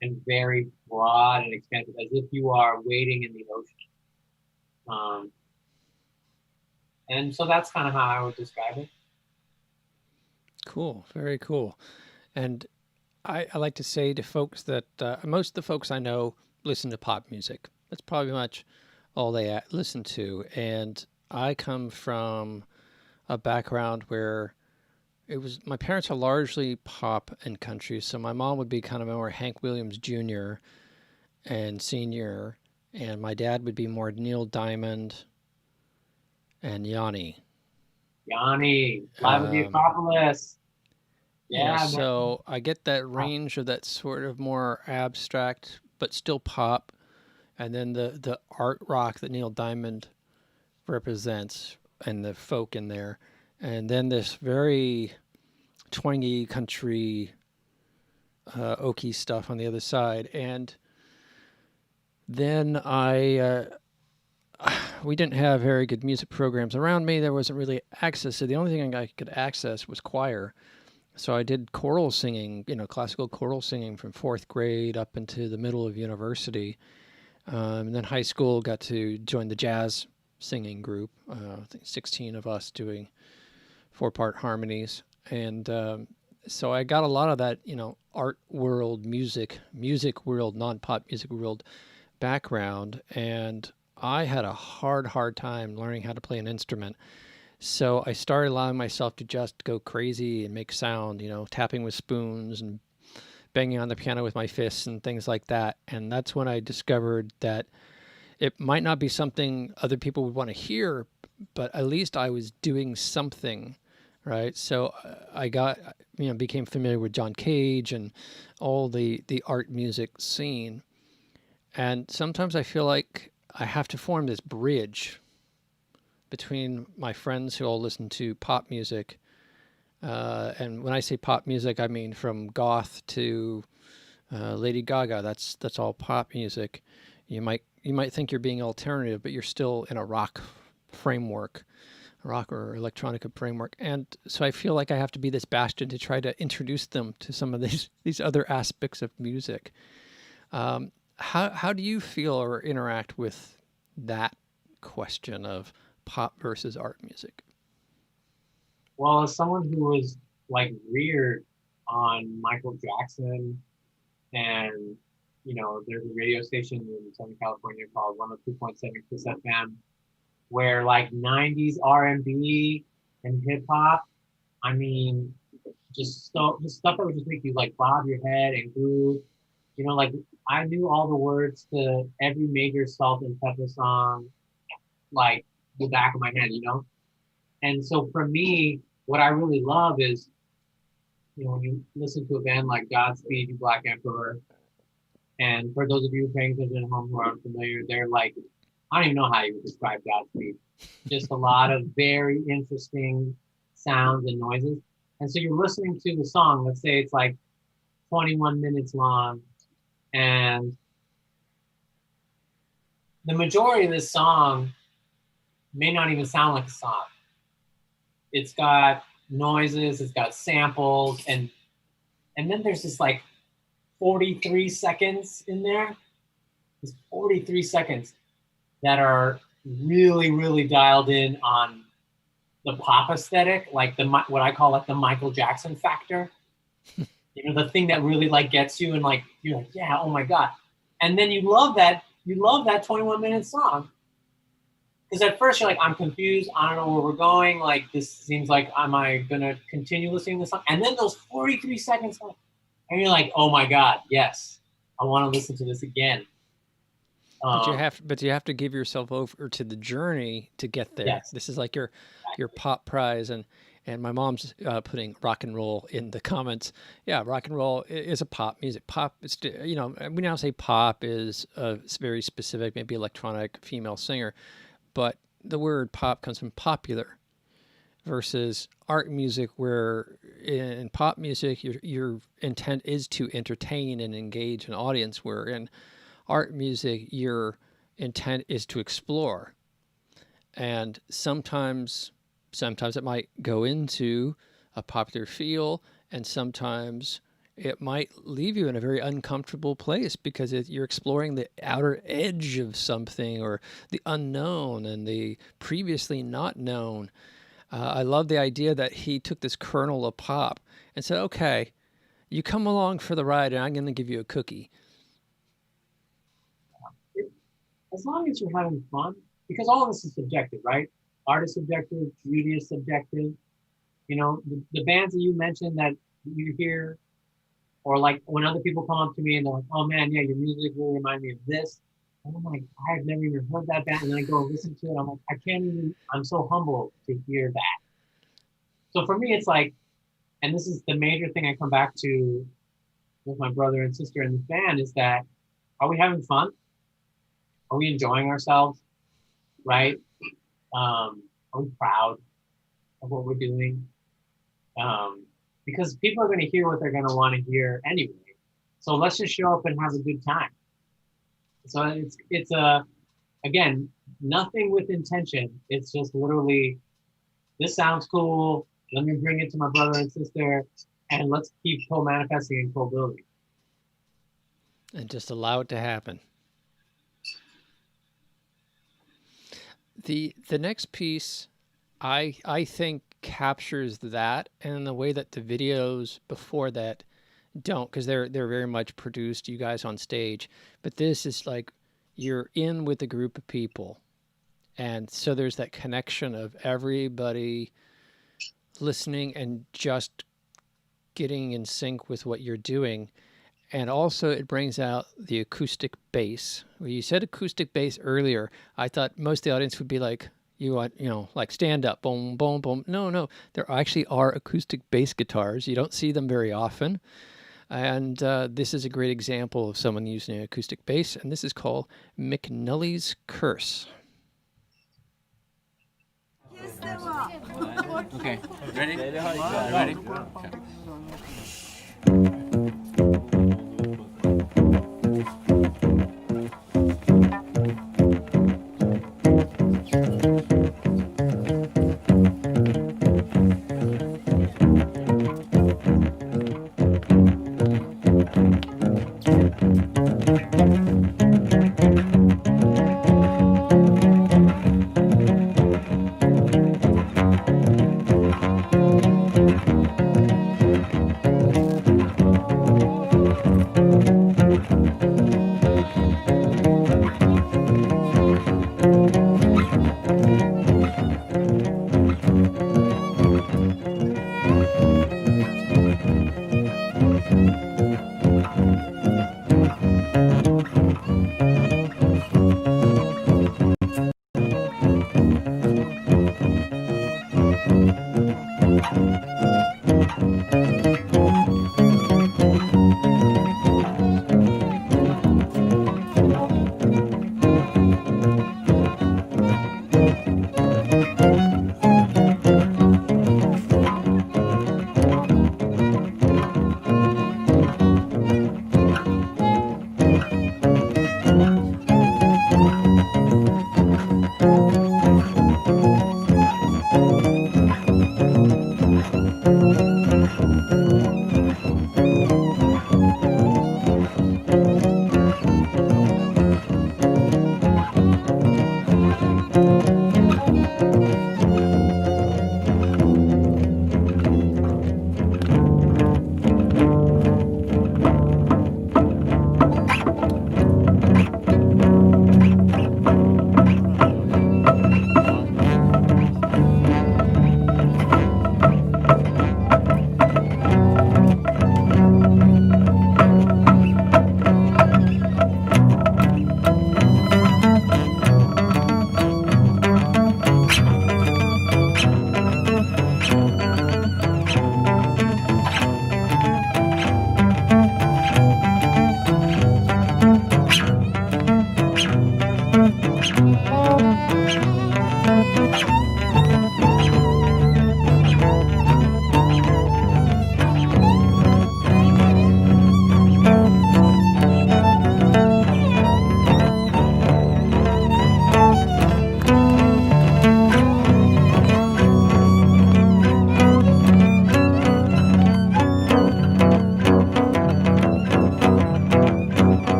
and very broad and expansive, as if you are wading in the ocean. And so that's kind of how I would describe it. Cool, very cool. And I like to say to folks that most of the folks I know listen to pop music. That's probably much all they listen to. And I come from a background where my parents are largely pop and country. So my mom would be kind of more Hank Williams Jr. and Sr., and my dad would be more Neil Diamond and Yanni. Yanni, Live at the Acropolis. Yeah, so I get that range of that sort of more abstract, but still pop, and then the art rock that Neil Diamond represents, and the folk in there, and then this very twangy country, oaky stuff on the other side, and then we didn't have very good music programs around me. There wasn't really access. So the only thing I could access was choir. So I did choral singing, classical choral singing from 4th grade up into the middle of university. And then high school, got to join the jazz singing group. I think 16 of us doing 4-part harmonies. And so I got a lot of that, art world, music world, non-pop music world background. And I had a hard time learning how to play an instrument. So I started allowing myself to just go crazy and make sound, tapping with spoons and banging on the piano with my fists and things like that. And that's when I discovered that it might not be something other people would want to hear, but at least I was doing something, right? So I became familiar with John Cage and all the art music scene. And sometimes I feel like I have to form this bridge between my friends who all listen to pop music. And when I say pop music, I mean from goth to Lady Gaga. That's all pop music. You might think you're being alternative, but you're still in a rock framework, rock or electronica framework. And so I feel like I have to be this bastion to try to introduce them to some of these other aspects of music. How do you feel or interact with that question of pop versus art music? Well, as someone who was reared on Michael Jackson, and there's a radio station in Southern California called 102.7 Kiss FM, where 90s R&B and hip hop, just stuff that would just make you bob your head and groove. I knew all the words to every major Salt and Pepper song, the back of my head, And so for me, what I really love is, when you listen to a band like Godspeed You Black Emperor, and for those of you paying attention at home who are unfamiliar, they're I don't even know how you would describe Godspeed. Just a lot of very interesting sounds and noises. And so you're listening to the song, let's say it's 21 minutes long, and the majority of this song may not even sound like a song. It's got noises, it's got samples, and then there's this 43 seconds in there. There's 43 seconds that are really, really dialed in on the pop aesthetic, what I call the Michael Jackson factor. The thing that really gets you, and you're yeah, oh my God. And then you love that 21-minute song. Because at first you're I'm confused, I don't know where we're going, this seems am I gonna continue listening to this song? And then those 43 seconds, and you're oh my God, yes, I want to listen to this again. But you have to give yourself over to the journey to get there. Yes. This is your pop prize, and my mom's putting rock and roll in the comments. Yeah, rock and roll is a pop music. Pop is, we now say pop is a very specific, maybe electronic female singer, but the word pop comes from popular. versus art music, where in pop music your intent is to entertain and engage an audience, where in art music your intent is to explore. And sometimes it might go into a popular feel, and sometimes it might leave you in a very uncomfortable place because you're exploring the outer edge of something, or the unknown and the previously not known. I love the idea that he took this kernel of pop and said, okay, you come along for the ride and I'm going to give you a cookie. As long as you're having fun, because all of this is subjective, right? Art is subjective, beauty is subjective. You know, the bands that you mentioned that you hear, or like when other people come up to me and they're like, oh man, yeah, your music really reminds me of this. And I'm like, I've never even heard that band. And then I go listen to it. I'm like, I can't even, I'm so humbled to hear that. So for me, it's like, and this is the major thing I come back to with my brother and sister in this band, is that, are we having fun? Are we enjoying ourselves? Right? Are we proud of what we're doing? Because people are going to hear what they're going to want to hear anyway. So let's just show up and have a good time. So it's again, nothing with intention. It's just literally, this sounds cool. Let me bring it to my brother and sister, and let's keep co-manifesting and co-building. And just allow it to happen. The next piece, I think, captures that in the way that the videos before that don't, because they're very much produced, you guys on stage. But this is like you're in with a group of people, and so there's that connection of everybody listening and just getting in sync with what you're doing. And also it brings out the acoustic bass. When you said acoustic bass earlier, I thought most of the audience would be like, you want, you know, like stand up, boom, boom, boom. No, there actually are acoustic bass guitars. You don't see them very often. And this is a great example of someone using an acoustic bass, and this is called McNully's Curse. Okay, ready? Ready? Okay.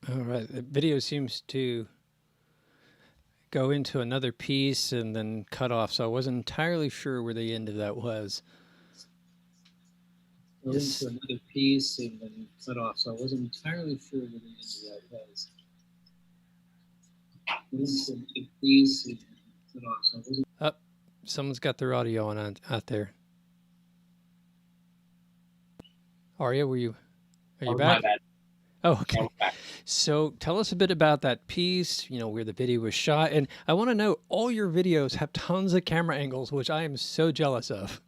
All right. The video seems to go into another piece and then cut off, so I wasn't entirely sure where the end of that was. Go into another piece and then cut off, so I wasn't entirely sure where the end of that was. Go into another piece and then cut off, so I wasn't. Oh, someone's got their audio on out there. Arya, are you back? My bad. Oh, okay. So tell us a bit about that piece, where the video was shot. And I want to know, all your videos have tons of camera angles, which I am so jealous of.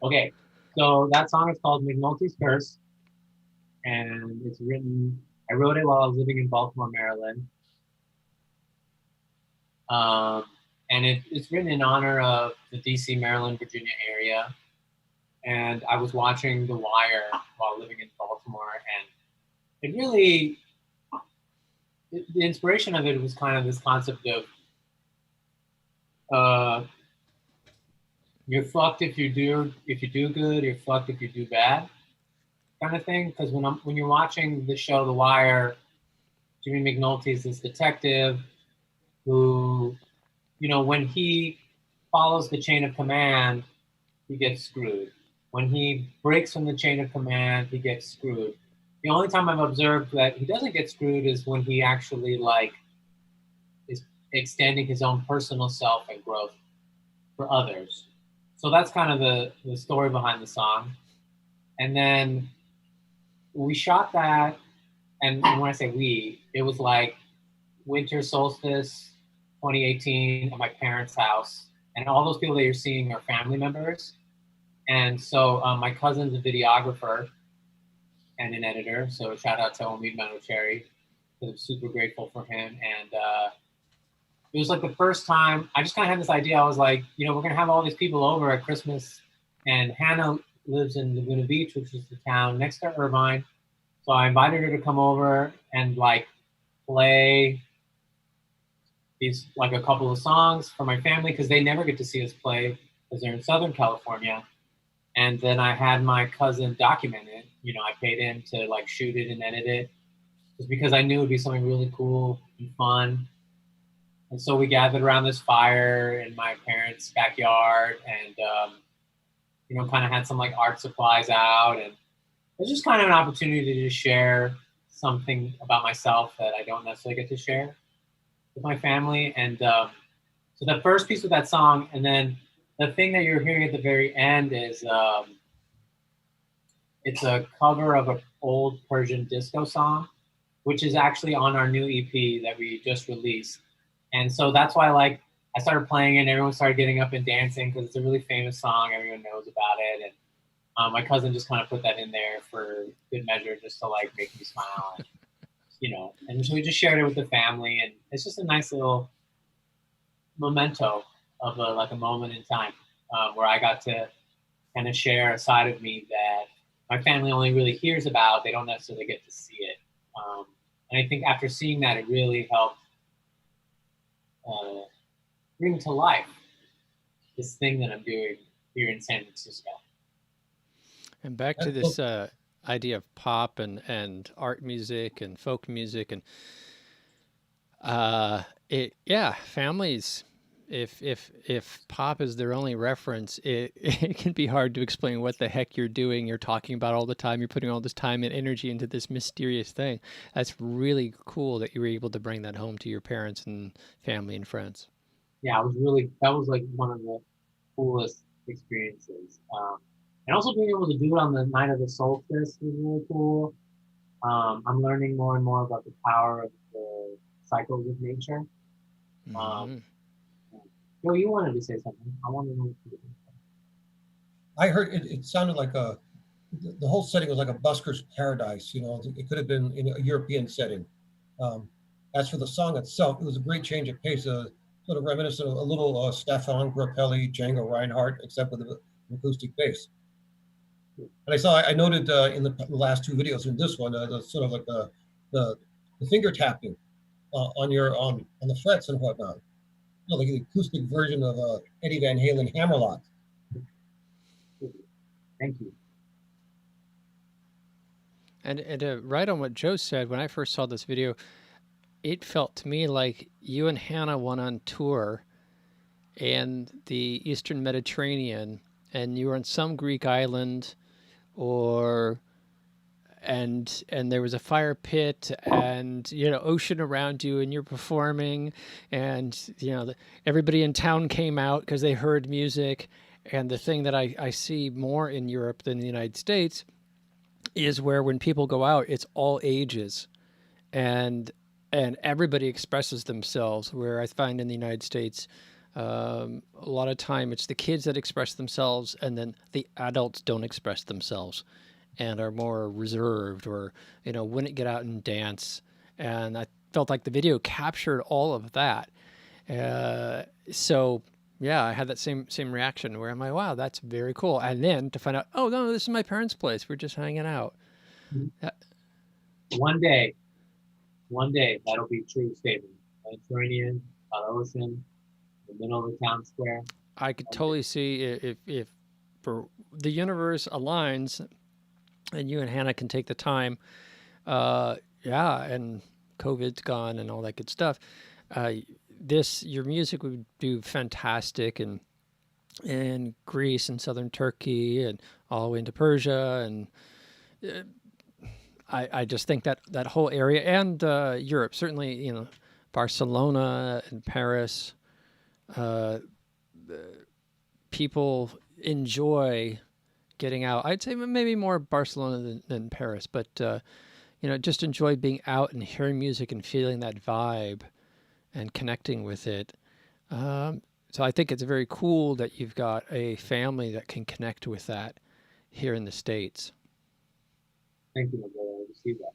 Okay. So that song is called McNulty's Curse. And I wrote it while I was living in Baltimore, Maryland. And it's written in honor of the DC, Maryland, Virginia area. And I was watching The Wire while living in Baltimore, and it really, the inspiration of it was kind of this concept of you're fucked if you do good, you're fucked if you do bad, kind of thing. Because when you're watching the show The Wire, Jimmy McNulty is this detective who, when he follows the chain of command, he gets screwed. When he breaks from the chain of command, he gets screwed. The only time I've observed that he doesn't get screwed is when he actually is extending his own personal self and growth for others. So that's kind of the story behind the song. And then we shot that, and when I say we, it was like winter solstice 2018 at my parents' house. And all those people that you're seeing are family members. And so my cousin's a videographer and an editor. So shout out to Omid Manocheri, because I'm super grateful for him. And it was like the first time I just kind of had this idea. I was like, we're going to have all these people over at Christmas. And Hannah lives in Laguna Beach, which is the town next to Irvine. So I invited her to come over and play these, a couple of songs for my family, because they never get to see us play because they're in Southern California. And then I had my cousin document it. I paid him to shoot it and edit it, just because I knew it would be something really cool and fun. And so we gathered around this fire in my parents' backyard, and kind of had some art supplies out, and it was just kind of an opportunity to just share something about myself that I don't necessarily get to share with my family. And so the first piece of that song, and then the thing that you're hearing at the very end is it's a cover of an old Persian disco song, which is actually on our new EP that we just released. And so that's why I started playing it, and everyone started getting up and dancing, because it's a really famous song. Everyone knows about it. And my cousin just kind of put that in there for good measure, just to make me smile. And, and so we just shared it with the family, and it's just a nice little memento of a moment in time where I got to kind of share a side of me that my family only really hears about. They don't necessarily get to see it. And I think after seeing that, it really helped bring to life this thing that I'm doing here in San Francisco. And back to this idea of pop and art music and folk music, and families. If pop is their only reference, it can be hard to explain what the heck you're doing. You're talking about all the time. You're putting all this time and energy into this mysterious thing. That's really cool that you were able to bring that home to your parents and family and friends. Yeah, that was one of the coolest experiences. And also being able to do it on the night of the solstice was really cool. I'm learning more and more about the power of the cycles of nature. You wanted to say something. I want to know what you think. I heard it sounded like the whole setting was like a busker's paradise. It could have been in a European setting. As for the song itself, it was a great change of pace, sort of reminiscent of a little Stefan Grappelli, Django Reinhardt, except with an acoustic bass. And I noted in the last two videos, in this one, the sort of the finger tapping on the frets and whatnot. Like the acoustic version of Eddie Van Halen Hammerlock. Thank you. And right on what Joe said, when I first saw this video, it felt to me like you and Hannah went on tour in the Eastern Mediterranean, and you were on some Greek island, or and there was a fire pit, and ocean around you, and you're performing, and everybody in town came out because they heard music. And the thing that I see more in Europe than the United States is where when people go out, it's all ages, and everybody expresses themselves. Where I find in the United States, a lot of time it's the kids that express themselves, and then the adults don't express themselves and are more reserved, or wouldn't get out and dance. And I felt like the video captured all of that. So yeah, I had that same reaction where I'm like, wow, that's very cool. And then to find out, oh no, this is my parents' place. We're just hanging out. One day, that'll be a true statement. Mediterranean, by the ocean, the middle of the town square. I could totally see if for the universe aligns, and you and Hannah can take the time, and COVID's gone and all that good stuff. Your music would do fantastic in Greece and southern Turkey and all the way into Persia, and I just think that whole area, and Europe, certainly, Barcelona and Paris, people enjoy getting out. I'd say maybe more Barcelona than Paris, but just enjoy being out and hearing music and feeling that vibe and connecting with it. So I think it's very cool that you've got a family that can connect with that here in the States. Thank you, my brother. I received that.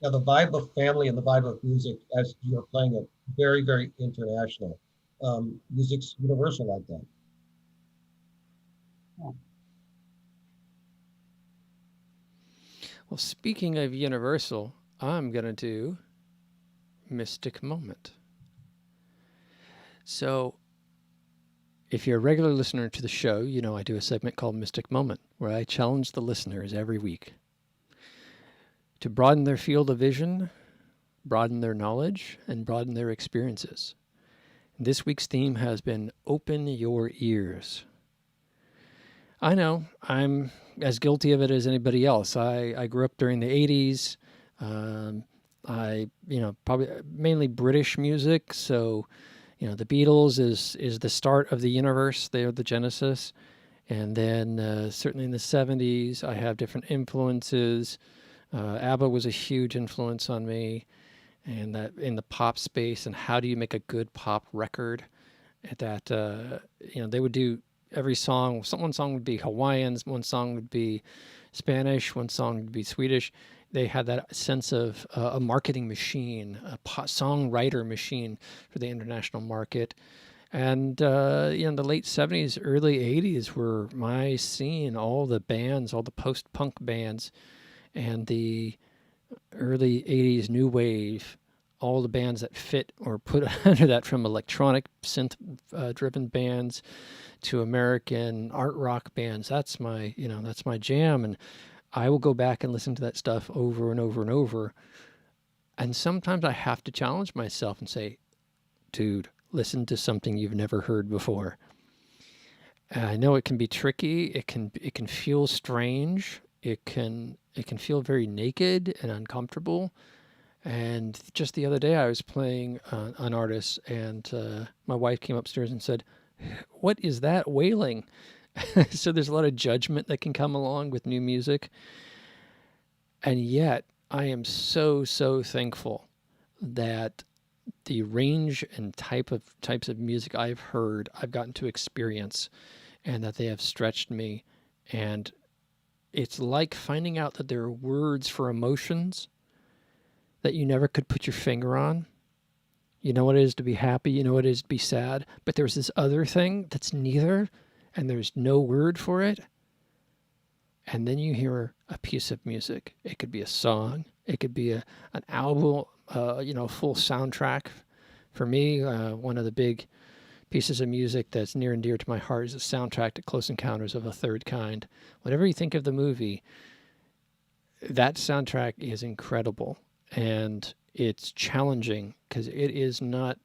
Yeah, the vibe of family and the vibe of music, as you're playing it, very, very international. Music's universal like that. Well, speaking of universal, I'm going to do Mystic Moment. So if you're a regular listener to the show, I do a segment called Mystic Moment, where I challenge the listeners every week to broaden their field of vision, broaden their knowledge, and broaden their experiences. And this week's theme has been Open Your Ears. I know, I'm as guilty of it as anybody else. I grew up during the 80s. Probably mainly British music, so the Beatles is the start of the universe. They are the genesis. And then certainly in the 70s, I have different influences. ABBA was a huge influence on me, and that in the pop space, and how do you make a good pop record? That they would do every song. One song would be Hawaiian, one song would be Spanish, one song would be Swedish. They had that sense of a marketing machine, a songwriter machine for the international market. And the late 70s, early 80s were my scene. All the bands, all the post-punk bands, and the early 80s new wave, all the bands that fit or put under that, from electronic synth driven bands to American art rock bands. That's my jam. And I will go back and listen to that stuff over and over and over. And sometimes I have to challenge myself and say, dude, listen to something you've never heard before. And I know it can be tricky. It can feel strange. It can feel very naked and uncomfortable. And just the other day I was playing an artist, and my wife came upstairs and said, "What is that wailing?" So there's a lot of judgment that can come along with new music. And yet I am so thankful that the range and types of music I've heard, I've gotten to experience, and that they have stretched me. And it's like finding out that there are words for emotions that you never could put your finger on. You know what it is to be happy, you know what it is to be sad, but there's this other thing that's neither, and there's no word for it. And then you hear a piece of music. It could be a song, it could be an album, full soundtrack. For me, one of the big pieces of music that's near and dear to my heart is the soundtrack to Close Encounters of a Third Kind. Whatever you think of the movie, that soundtrack is incredible, and it's challenging because it is not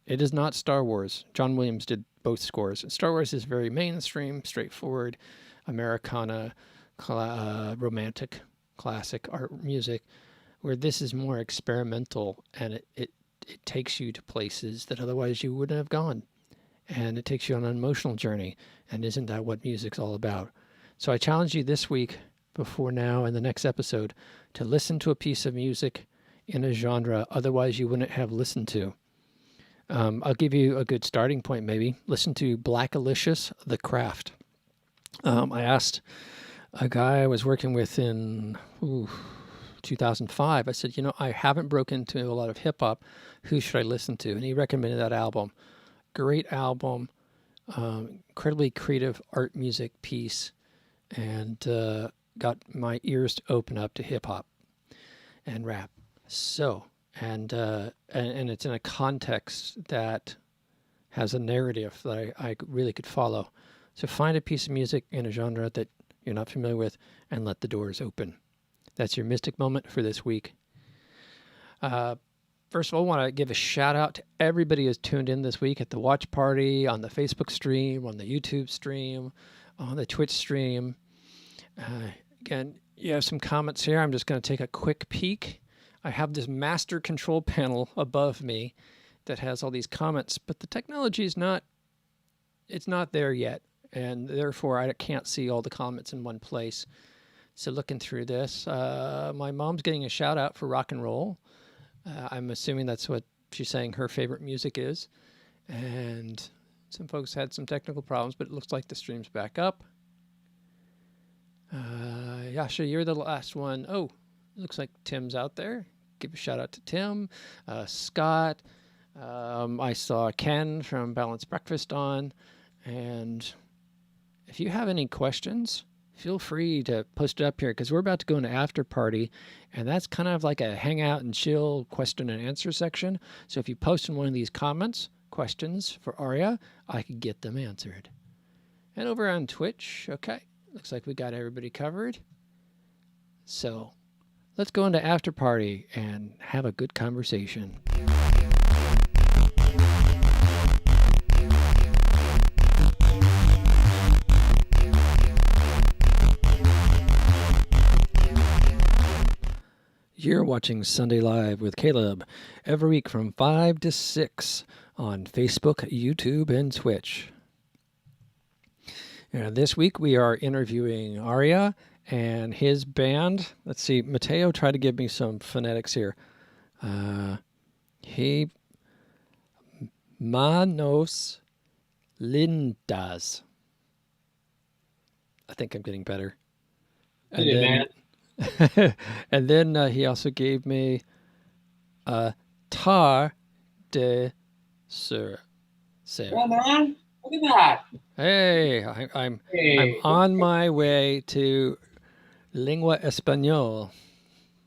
Star Wars. John Williams did both scores. Star Wars is very mainstream, straightforward, Americana, romantic, classic art music, where this is more experimental, and it takes you to places that otherwise you wouldn't have gone, and it takes you on an emotional journey. And isn't that what music's all about? So I challenge you this week, before now and the next episode, to listen to a piece of music in a genre otherwise you wouldn't have listened to. I'll give you a good starting point, maybe. Listen to Black Alicious, The Craft. I asked a guy I was working with in 2005, I said, I haven't broken into a lot of hip-hop. Who should I listen to? And he recommended that album. Great album, incredibly creative art music piece, and got my ears to open up to hip-hop and rap. So, and it's in a context that has a narrative that I really could follow. So find a piece of music in a genre that you're not familiar with and let the doors open. That's your mystic moment for this week. First of all, I want to give a shout out to everybody who's tuned in this week at the watch party, on the Facebook stream, on the YouTube stream, on the Twitch stream. Again, you have some comments here. I'm just going to take a quick peek. I have this master control panel above me that has all these comments, but the technology is not there yet, and therefore I can't see all the comments in one place. So looking through this, my mom's getting a shout out for rock and roll. I'm assuming that's what she's saying her favorite music is. And some folks had some technical problems, but it looks like the stream's back up. Yasha, you're the last one. Oh, looks like Tim's out there. Give a shout out to Tim. Scott. I saw Ken from Balanced Breakfast on. And if you have any questions, feel free to post it up here, because we're about to go into after party, and that's kind of like a hangout and chill question and answer section. So if you post in one of these comments questions for Arya, I could get them answered. And over on Twitch, okay, looks like we got everybody covered. So let's go into after party and have a good conversation. You're watching Sunday Live with Kalib every week from 5 to 6 on Facebook, YouTube, and Twitch. This week we are interviewing Arya and his band. Let's see, Mateo tried to give me some phonetics here. He Manos Lindas. I think I'm getting better. And You did, then, man. and then he also gave me Tar de Sur. Yeah, man. Look at that. Hey, I'm on my way to Lingua Español.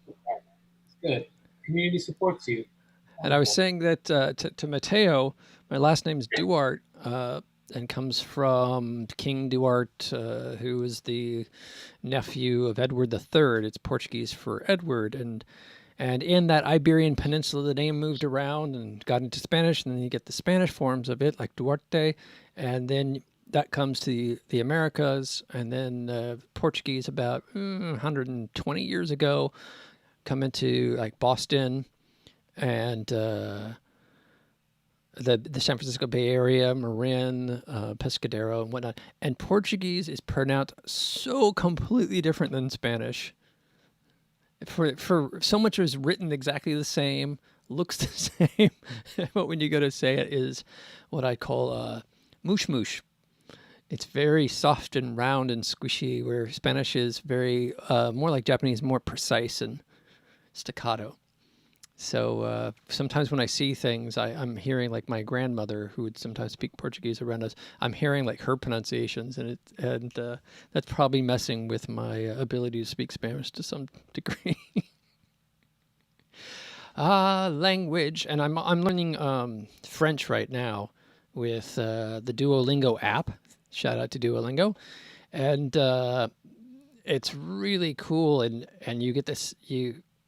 It's good. Community supports you. And I was saying that to Mateo, my last name is Duarte, and comes from King Duarte, who is the nephew of Edward III. It's Portuguese for Edward. And in that Iberian Peninsula, the name moved around and got into Spanish, and then you get the Spanish forms of it, like Duarte, and then that comes to the Americas, and then Portuguese about 120 years ago come into like Boston and the San Francisco Bay Area, Marin, Pescadero, and whatnot. And Portuguese is pronounced so completely different than Spanish. For so much is written exactly the same, looks the same, but when you go to say it is what I call mush mush. It's very soft and round and squishy, where Spanish is very more like Japanese, more precise and staccato. So sometimes when I see things, I'm hearing like my grandmother, who would sometimes speak Portuguese around us. I'm hearing like her pronunciations, and that's probably messing with my ability to speak Spanish to some degree. Language, and I'm learning French right now with the Duolingo app. Shout out to Duolingo, and it's really cool, and you get this.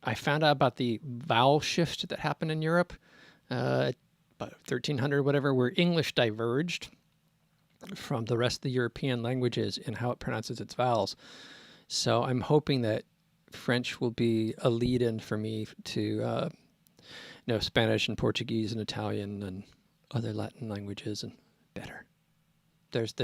I found out about the vowel shift that happened in Europe, about 1300 whatever, where English diverged from the rest of the European languages in how it pronounces its vowels. So I'm hoping that French will be a lead-in for me to know Spanish and Portuguese and Italian and other Latin languages and better. There's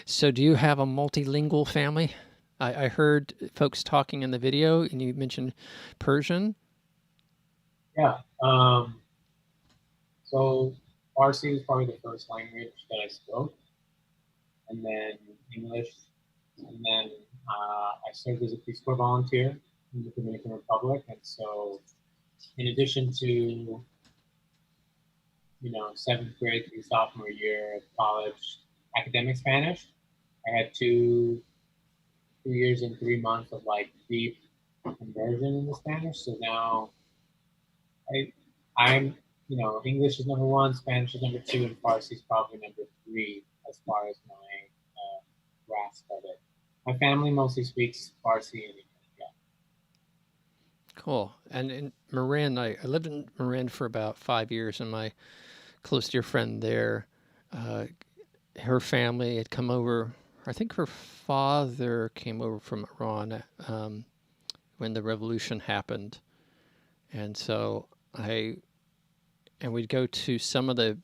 So do you have a multilingual family? I heard folks talking in the video, and you mentioned Persian. Yeah. So Farsi was probably the first language that I spoke, and then English, and then I served as a Peace Corps volunteer in the Dominican Republic, and so in addition to 7th grade through sophomore year of college academic Spanish, I had 2 years and 3 months of like deep immersion in the Spanish. So now I'm English is number 1, Spanish is number 2, and Farsi is probably number 3 as far as my grasp of it. My family mostly speaks Farsi and English. Yeah. Cool. And in Marin, I lived in Marin for about 5 years, and my close dear friend there, her family had come over. I think her father came over from Iran when the revolution happened, and so we'd go to some of the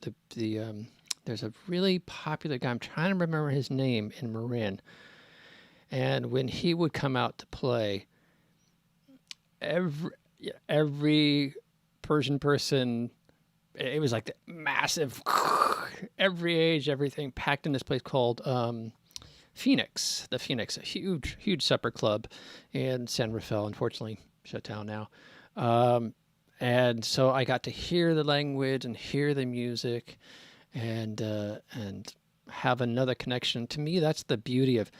there's a really popular guy, I'm trying to remember his name, in Marin, and when he would come out to play, every Persian person, it was like the massive, every age, everything packed in this place called Phoenix. The Phoenix, a huge supper club in San Rafael, unfortunately shut down now. And so I got to hear the language and hear the music, and have another connection. To me, that's the beauty of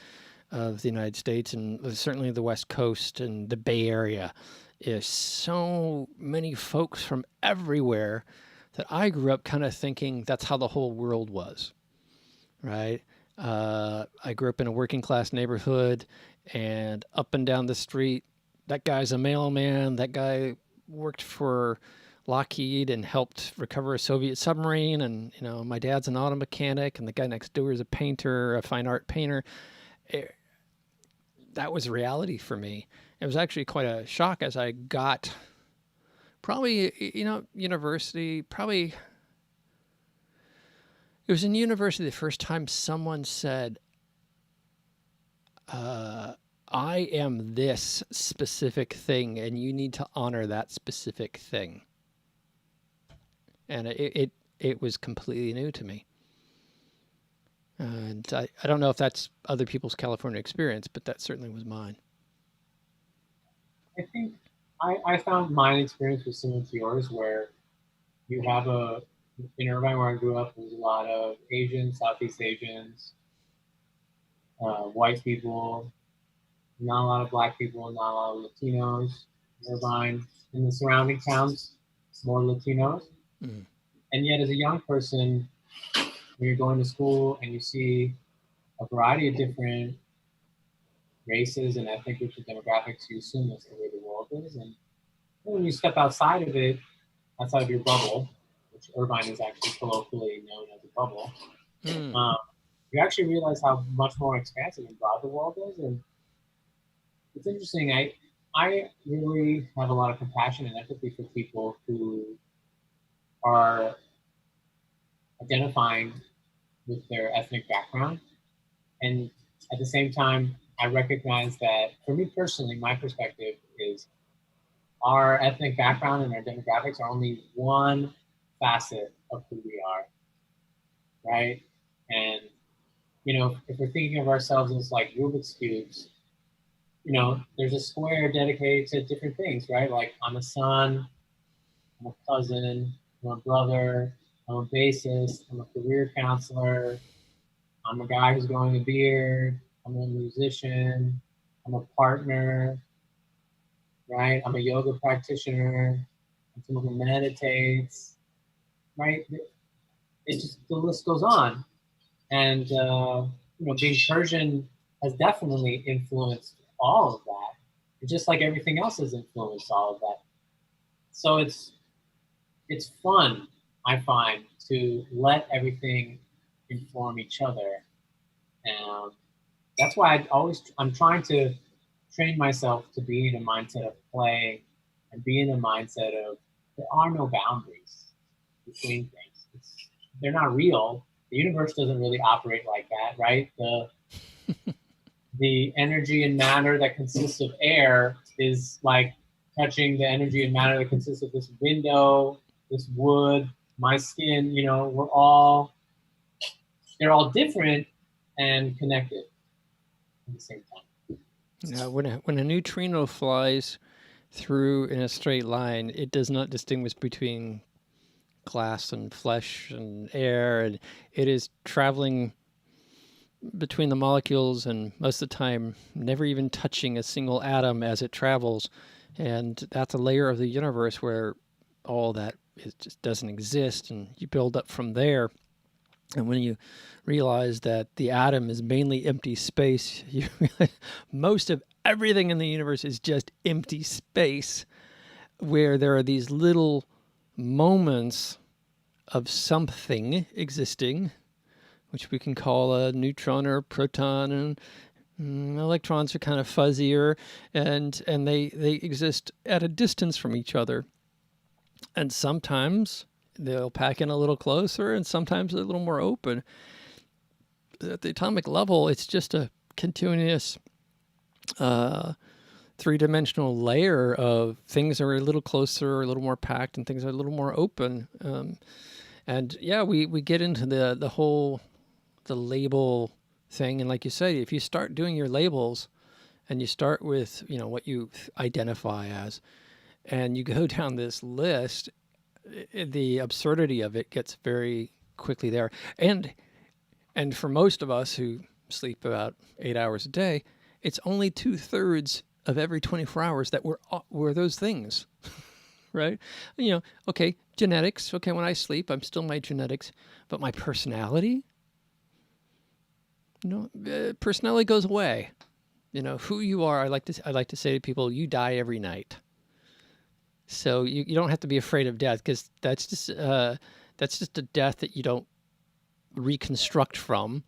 the United States, and certainly the West Coast and the Bay Area, is so many folks from everywhere that I grew up kind of thinking that's how the whole world was, right? I grew up in a working class neighborhood, and up and down the street, that guy's a mailman, that guy worked for Lockheed and helped recover a Soviet submarine, and my dad's an auto mechanic, and the guy next door is a painter, a fine art painter. That was reality for me. It was actually quite a shock as I got probably, university, probably, it was in university the first time someone said, I am this specific thing, and you need to honor that specific thing. And it was completely new to me. And I don't know if that's other people's California experience, but that certainly was mine. I think I found my experience was similar to yours, where you have in Irvine, where I grew up, there's a lot of Asians, Southeast Asians, white people, not a lot of Black people, not a lot of Latinos. Irvine, in the surrounding towns, more Latinos. Mm. And yet, as a young person, when you're going to school and you see a variety of different races and ethnic groups and demographics, you assume that's the way the world is. And when you step outside of it, outside of your bubble, which Irvine is actually colloquially known as a bubble, you actually realize how much more expansive and broad the world is. And it's interesting. I really have a lot of compassion and empathy for people who are identifying with their ethnic background. And at the same time, I recognize that for me personally, my perspective is our ethnic background and our demographics are only one facet of who we are, right? And, if we're thinking of ourselves as like Rubik's Cubes, there's a square dedicated to different things, right? Like I'm a son, I'm a cousin, I'm a brother, I'm a bassist, I'm a career counselor, I'm a guy who's growing a beard, I'm a musician, I'm a partner, right? I'm a yoga practitioner, I'm someone who meditates, right? The list goes on. And, being Persian has definitely influenced all of that, just like everything else has influenced all of that. So it's fun, I find, to let everything inform each other. And that's why I'm trying to train myself to be in a mindset of play and be in a mindset of there are no boundaries between things. They're not real. The universe doesn't really operate like that, right? The energy and matter that consists of air is like touching the energy and matter that consists of this window, this wood, my skin. You know, they're all different and connected at the same time. Now, when a neutrino flies through in a straight line, it does not distinguish between glass and flesh and air, and it is traveling between the molecules, and most of the time never even touching a single atom as it travels. And that's a layer of the universe where all that just doesn't exist, and you build up from there. And when you realize that the atom is mainly empty space, you realize most of everything in the universe is just empty space, where there are these little moments of something existing, which we can call a neutron or a proton, and electrons are kind of fuzzier, and they exist at a distance from each other. And sometimes they'll pack in a little closer, and sometimes they're a little more open. At the atomic level, it's just a continuous three-dimensional layer of things are a little closer, a little more packed, and things are a little more open. And yeah, we get into the label thing. And like you say, if you start doing your labels and you start with, what you identify as, and you go down this list, the absurdity of it gets very quickly there. And for most of us who sleep about 8 hours a day, it's only 2/3 of every 24 hours that we're those things, right? Okay, genetics. Okay, when I sleep, I'm still my genetics, but my personality, personality goes away. Who you are. I like to say to people, you die every night. So you don't have to be afraid of death, because that's just a death that you don't reconstruct from,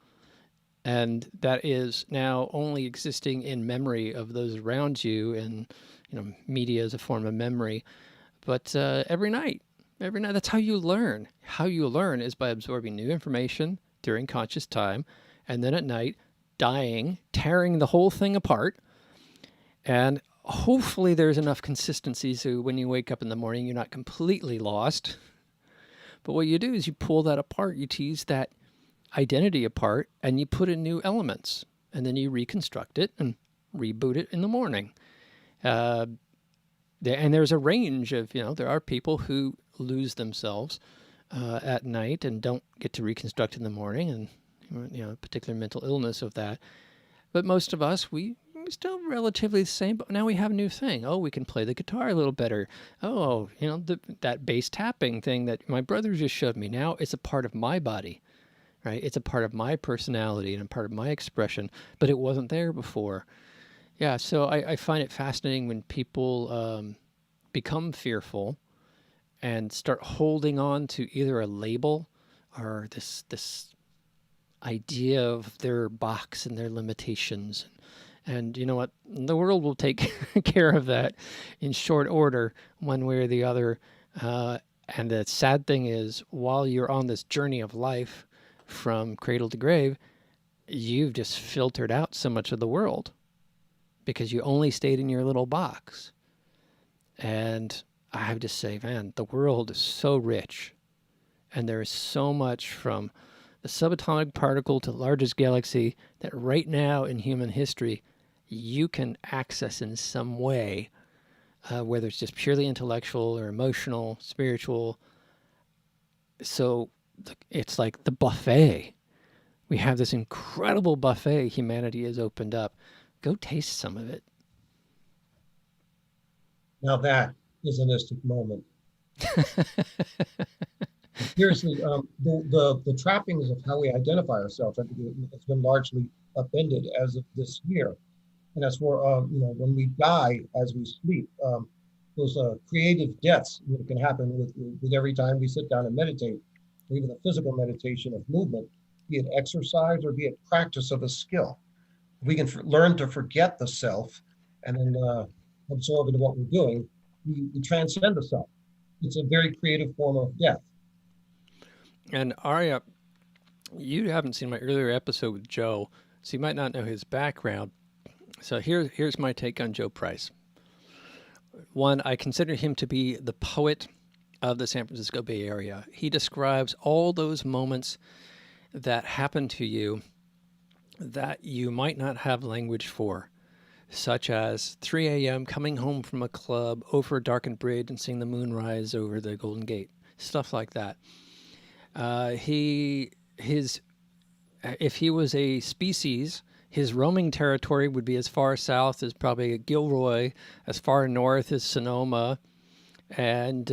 and that is now only existing in memory of those around you, and media is a form of memory. But every night, that's how you learn. How you learn is by absorbing new information during conscious time, and then at night, dying, tearing the whole thing apart, and hopefully there's enough consistency so when you wake up in the morning, you're not completely lost. But what you do is you pull that apart, you tease that identity apart, and you put in new elements, and then you reconstruct it and reboot it in the morning. And there's a range of, there are people who lose themselves at night and don't get to reconstruct in the morning, and particular mental illness of that. But most of us, we're still relatively the same, but now we have a new thing. Oh, we can play the guitar a little better. Oh, that bass tapping thing that my brother just showed me. Now it's a part of my body, right? It's a part of my personality and a part of my expression, but it wasn't there before. Yeah, so I find it fascinating when people become fearful and start holding on to either a label or this idea of their box and their limitations. And you know what? The world will take care of that in short order, one way or the other. And the sad thing is, while you're on this journey of life from cradle to grave, you've just filtered out so much of the world because you only stayed in your little box. And I have to say, man, the world is so rich. And there is so much, from the subatomic particle to the largest galaxy, that right now in human history, you can access in some way, whether it's just purely intellectual or emotional, spiritual. So it's like the buffet. We have this incredible buffet humanity has opened up. Go taste some of it. Now that is a mystic moment. Seriously, the trappings of how we identify ourselves, I think it's been largely upended as of this year. And that's where, when we die as we sleep, those creative deaths that can happen with every time we sit down and meditate, or even the physical meditation of movement, be it exercise or be it practice of a skill. We can learn to forget the self and then absorb into what we're doing. We transcend the self. It's a very creative form of death. And Arya, you haven't seen my earlier episode with Joe, so you might not know his background. So here's my take on Joe Price. One, I consider him to be the poet of the San Francisco Bay Area. He describes all those moments that happen to you that you might not have language for, such as 3 a.m. coming home from a club over a darkened bridge and seeing the moon rise over the Golden Gate, stuff like that. If he was a species, his roaming territory would be as far south as probably Gilroy, as far north as Sonoma, and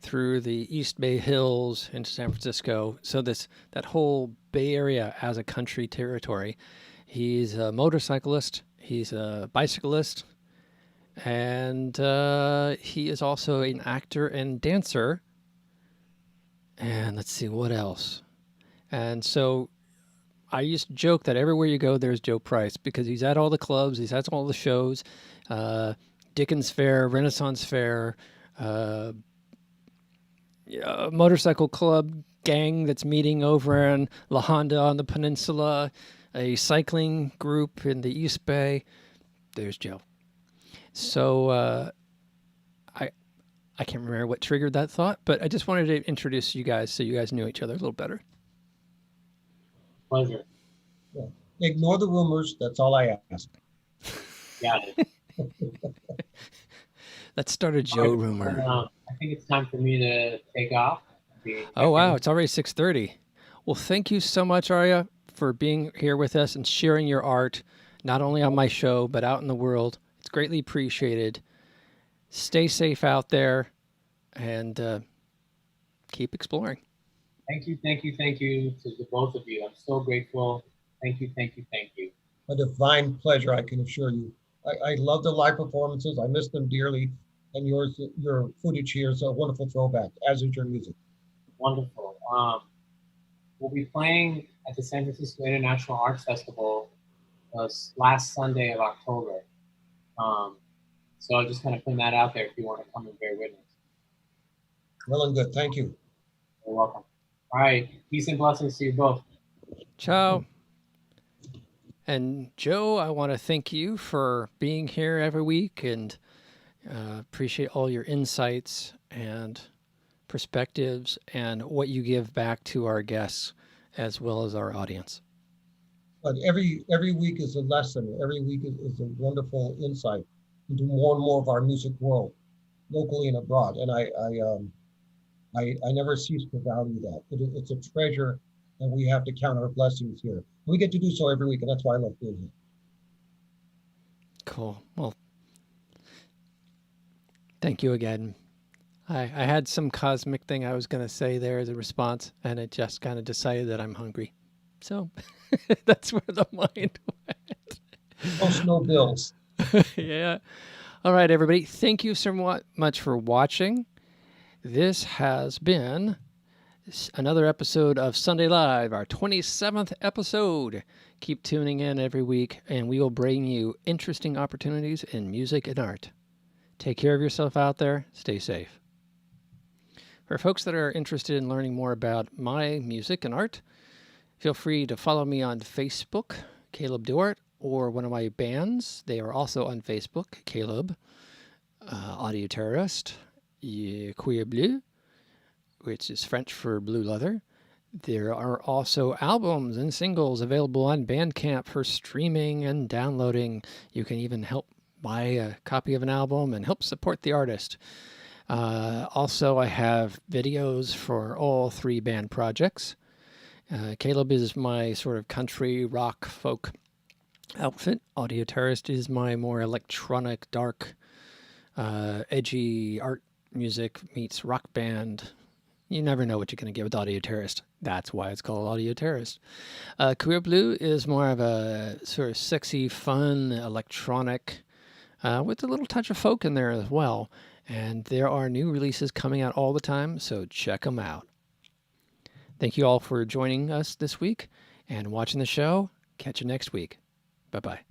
through the East Bay Hills into San Francisco. So that whole Bay Area as a country territory. He's a motorcyclist. He's a bicyclist. And he is also an actor and dancer. And let's see, what else? And so I used to joke that everywhere you go, there's Joe Price, because he's at all the clubs, he's at all the shows, Dickens Fair, Renaissance Fair, motorcycle club gang that's meeting over in La Honda on the peninsula, a cycling group in the East Bay. There's Joe. So I can't remember what triggered that thought, but I just wanted to introduce you guys so you guys knew each other a little better. Pleasure. Yeah. Ignore the rumors. That's all I ask. Got it. Let's start a Joe rumor. I think it's time for me to take off. Oh, wow. It's already 6:30. Well, thank you so much, Arya, for being here with us and sharing your art, not only on my show, but out in the world. It's greatly appreciated. Stay safe out there and keep exploring. Thank you to the both of you. I'm so grateful. Thank you. A divine pleasure, I can assure you. I love the live performances. I miss them dearly. And your footage here is a wonderful throwback, as is your music. Wonderful. We'll be playing at the San Francisco International Arts Festival last Sunday of October. So I'll just kind of put that out there if you want to come and bear witness. Well and good. Thank you. You're welcome. All right. Peace and blessings to you both. Ciao. And Joe, I want to thank you for being here every week and appreciate all your insights and perspectives and what you give back to our guests as well as our audience. But every week is a lesson. Every week is a wonderful insight into more and more of our music world, locally and abroad. And I never cease to value that. It's a treasure, and we have to count our blessings here. We get to do so every week, and that's why I love being here. Cool. Well, thank you again. I had some cosmic thing I was going to say there as a response, and it just kind of decided that I'm hungry. So that's where the mind went. Post no bills. Yeah. All right, everybody. Thank you so much for watching. This has been another episode of Sunday Live, our 27th episode. Keep tuning in every week, and we will bring you interesting opportunities in music and art. Take care of yourself out there. Stay safe. For folks that are interested in learning more about my music and art, feel free to follow me on Facebook, Kalib Duart, or one of my bands. They are also on Facebook, Kalib, Audio Terrorist, Cuir Bleu, which is French for blue leather. There are also albums and singles available on Bandcamp for streaming and downloading. You can even help buy a copy of an album and help support the artist. Also, I have videos for all three band projects. Kalib is my sort of country rock folk outfit. Audio Terrorist is my more electronic, dark, edgy art music meets rock band You never know what you're going to get with Audio Terrorist. That's why it's called Audio Terrorist. Career Blue is more of a sort of sexy, fun, electronic, with a little touch of folk in there as well. And there are new releases coming out all the time, so check them out. Thank you all for joining us this week and watching the show. Catch you next week. Bye-bye.